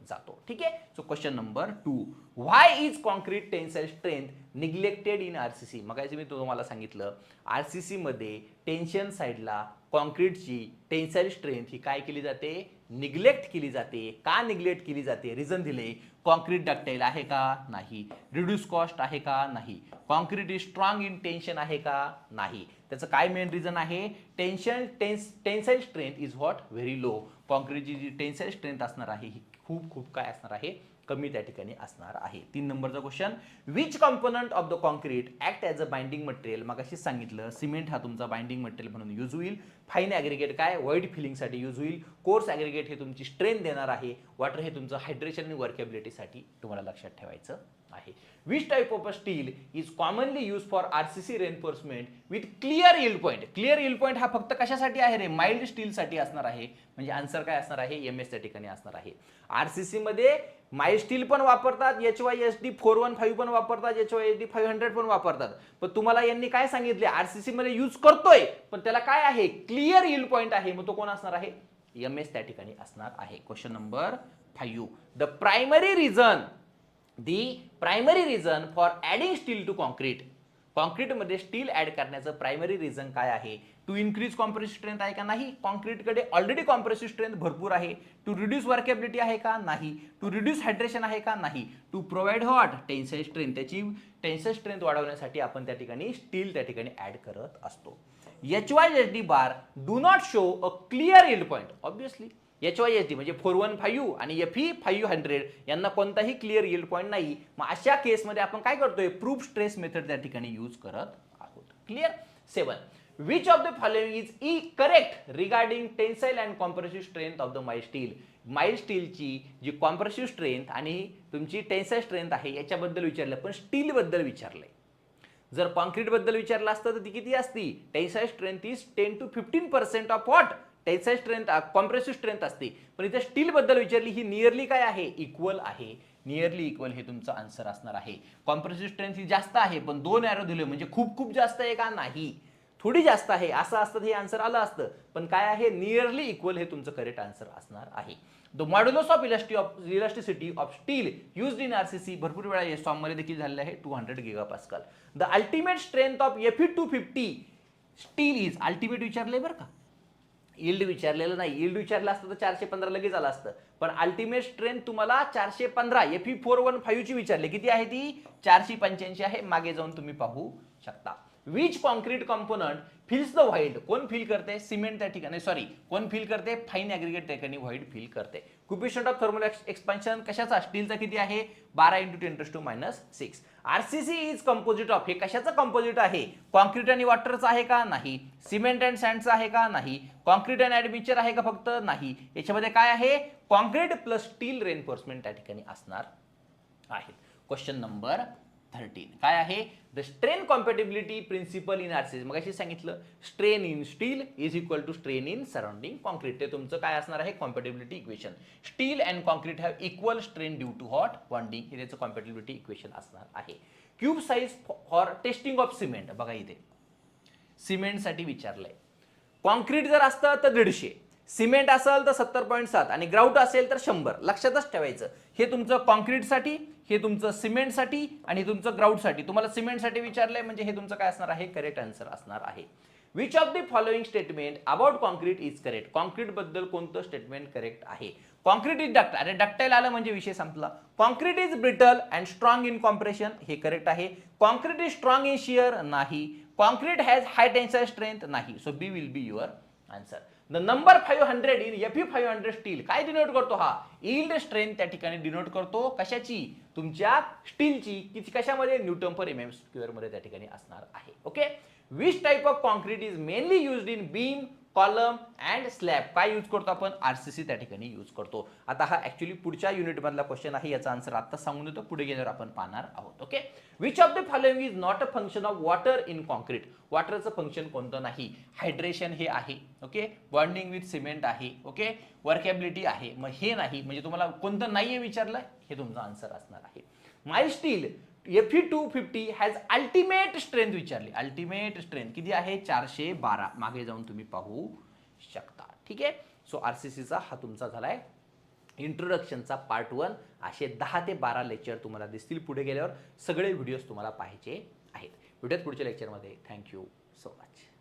Speaker 1: जातो. ठीक आहे. So question number 2. Why is concrete tensile strength neglected in RCC. मगाशी मी तुम्हाला सांगितलं RCC मध्ये टेन्शन साईडला कॉन्क्रीटची टेन्साईल स्ट्रेंथ ही काय केली जाते निग्लेक्ट केली जाते. का निग्लेक्ट केली जाते? रिझन दिले. कॉन्क्रीट डक्टाईल आहे का? नाही. रिड्यूस कॉस्ट आहे का? नाही. Concrete is strong in tension आहे का? नाही. त्याचं काय मेन रिझन आहे? Tensile strength is what? Very low. कॉन्क्रीटची जी टेन्साईल स्ट्रेंथ असणार आहे ही खूप काय असणार आहे? कमी त्या ठिकाणी असणार आहे. 3 नंबरचा question, which component of the concrete act as a binding material? मगाशी सांगितलं सिमेंट हा तुमचा बाइंडिंग मटेरियल म्हणून यूज होईल. फाईन ॲग्रिगेट काय? व्हाईट फिलिंगसाठी यूज होईल. कोर्स ॲग्रिगेट हे तुमची स्ट्रेंथ देणार आहे. वॉटर हे तुमचं हायड्रेशन आणि वर्केबिलिटीसाठी तुम्हाला लक्षात ठेवायचं आहे. Which type of steel is commonly use for RCC reinforcement with clear yield point? Clear yield point हा फक्त कशासाठी आहे रे? माइल्ड स्टीलसाठी असणार आहे. म्हणजे आन्सर काय असणार आहे? एमएस त्या ठिकाणी असणार आहे. आरसीसी मध्ये माइल्ड स्टील पण वापरतात, HYSD 415 पण वापरतात, HYSD 500 पण वापरतात. पण तुम्हाला यांनी काय सांगितले? आरसीसी मध्ये यूज करतोय पण त्याला काय आहे? क्लिअर यील्ड पॉईंट आहे. मग तो कोण असणार आहे? एमएस त्या ठिकाणी असणार आहे. Question number 5, the primary reason for adding steel to concrete. कॉन्क्रीटमध्ये स्टील ऍड करण्याचं प्रायमरी रिझन काय आहे? टू इन्क्रीज कॉम्प्रेसिव्ह स्ट्रेंथ आहे का? नाही. कॉन्क्रीटकडे ऑलरेडी कॉम्प्रेसिव्ह स्ट्रेंथ भरपूर आहे. टू रिड्यूस वर्केबिलिटी आहे का? नाही. टू रिड्यूस हायड्रेशन आहे का? नाही. To provide what? Tensile strength. त्याची टेन्साईल स्ट्रेंथ वाढवण्यासाठी आपण त्या ठिकाणी स्टील त्या ठिकाणी ऍड करत असतो. HYSD bar do not show a clear yield point. Obviously HYSD म्हणजे 415 आणि FE 500 यांना कोणताही क्लिअर यील्ड पॉईंट नाही. मग अशा केसमध्ये आपण काय करतोय? प्रूफ स्ट्रेस मेथड त्या ठिकाणी यूज करत आहोत. Clear? 7, which of the following is correct regarding tensile and compressive strength of the mild steel? Mild स्टीलची जी कॉम्प्रेसिव्ह स्ट्रेंथ आणि तुमची टेन्साईल स्ट्रेंथ आहे याच्याबद्दल विचारलं, पण स्टील बद्दल विचारलंय. जर कॉन्क्रीट बद्दल विचारलं असतं तर ती किती असती? Tensile strength is 10 to 15% of what? Tensile strength compressive strength असते. पण इथे स्टील बद्दल विचारली, ही नियरली काय आहे? इक्वल आहे. नियरली इक्वल हे तुमचं आन्सर असणार आहे. कॉम्प्रेसिव्ह स्ट्रेंथ ही जास्त आहे पण 2 एरो दिले म्हणजे खूप जास्त आहे का? नाही. थोडी जास्त आहे. असं असतं हे आन्सर आलं असतं, पण काय आहे? नियरली इक्वल हे तुमचं करेक्ट आन्सर असणार आहे. The modulus of elasticity of steel used in RCC भरपूर वेळा या फॉर्म मध्ये देखील झालेलं आहे 200 gigapascal. The ultimate strength of Fe250 steel is. Ultimate विचारलंय बरं का, यील्ड विचारलेलं नाही. यील्ड विचारलं असतं तर 415 लगेच आलं असतं, पण अल्टिमेट स्ट्रेंथ तुम्हाला 415 Fe415 ची विचारली. किती आहे ती? 485 आहे. मागे जाऊन तुम्ही पाहू शकता. Which concrete component fills the void? कोण फिल करते? सिमेंट त्या ठिकाणी, सॉरी, कोण फिल करते? फाईन ॲग्रिगेट त्या ठिकाणी व्हाईड फिल करते. कोएफिशिएंट ऑफ थर्मल एक्सपान्शन कशाचा? स्टीलचा किती आहे? 12 × 10⁻⁶. RCC is composite of. हे कशाचं कंपोजिट आहे? कॉन्क्रीट आणि वॉटरचं आहे का? नाही. सिमेंट अँड सँडचं आहे का? नाही. कॉन्क्रीट अँड ॲडमिक्चर आहे का? फक्त नाही. याच्यामध्ये काय आहे? कॉन्क्रीट प्लस स्टील रेन्फोर्समेंट त्या ठिकाणी असणार आहे. क्वेश्चन नंबर 13 काय आहे? The strain compatibility principle in RCC. मग अशी सांगितलं, strain in steel is equal to strain in surrounding concrete. ते तुमचं काय असणार आहे? Compatibility equation. Steel and concrete have equal strain due to hot bonding. हे त्याचं कॉम्पॅटिबिलिटी इक्वेशन असणार आहे. Cube size for testing of cement. बघा इथे सिमेंटसाठी विचारलंय. कॉन्क्रीट जर असतं तर 150, सिमेंट असेल तर 70.7 आणि ग्राउट असेल तर 100. लक्षातच ठेवायचं. हे तुमचं कॉन्क्रीटसाठी, हे तुमचं सिमेंटसाठी आणि तुमचं ग्राउटसाठी. तुम्हाला सिमेंटसाठी विचारलंय म्हणजे हे तुमचं काय असणार आहे? करेक्ट आन्सर असणार आहे. Which of the following statement about concrete is correct? Concrete बद्दल कोणतं स्टेटमेंट करेक्ट आहे? Concrete is ductile. अरे डक्टाईल आलं म्हणजे विषय संपला. Concrete is brittle and strong in compression. हे करेक्ट आहे. Concrete is strong in shear. नाही. Concrete has high tensile strength. नाही. So B will be your answer. The number 500 in Fe500 steel काय डिनोट करतो? हा यील्ड स्ट्रेंथ त्या ठिकाणी denote करतो. कशाची? तुमच्या स्टीलची. किती? कशामध्ये? न्यूटन पर mm स्क्वेअर मध्ये त्या ठिकाणी असणार आहे. Okay. Which type of concrete is mainly used in beam, column and slab? काय यूज करतो आपण? आरसीसी त्या ठिकाणी यूज करतो. आता हा ऍक्च्युली पुढच्या युनिट मधला क्वेश्चन आहे. याचा आन्सर आता सांगून देतो, पुढे गेल्यावर आपण पाहणार आहोत. Okay. Which of the following is not a function of water in concrete? वॉटरचं फंक्शन कोणतं नाही? हायड्रेशन हे आहे. ओके. बॉन्डिंग विथ सिमेंट आहे. ओके. वर्केबिलिटी आहे. मग हे नाही, म्हणजे तुम्हाला कोणतं नाहीये विचारलं, हे तुमचं आन्सर असणार आहे. Mild steel Fe250 has ultimate strength विचारली. अल्टिमेट स्ट्रेंथ किती आहे? 412. मागे जाऊन तुम्ही पाहू शकता. ठीक आहे. सो आरसीसीचा हा तुमचा झालाय इंट्रोडक्शनचा पार्ट 1. असे 10 ते 12 लेक्चर तुम्हाला दिसतील पुढे गेल्यावर. सगळे व्हिडिओज तुम्हाला पाहायचे आहेत. भेटूयात पुढच्या लेक्चरमध्ये. Thank you so much.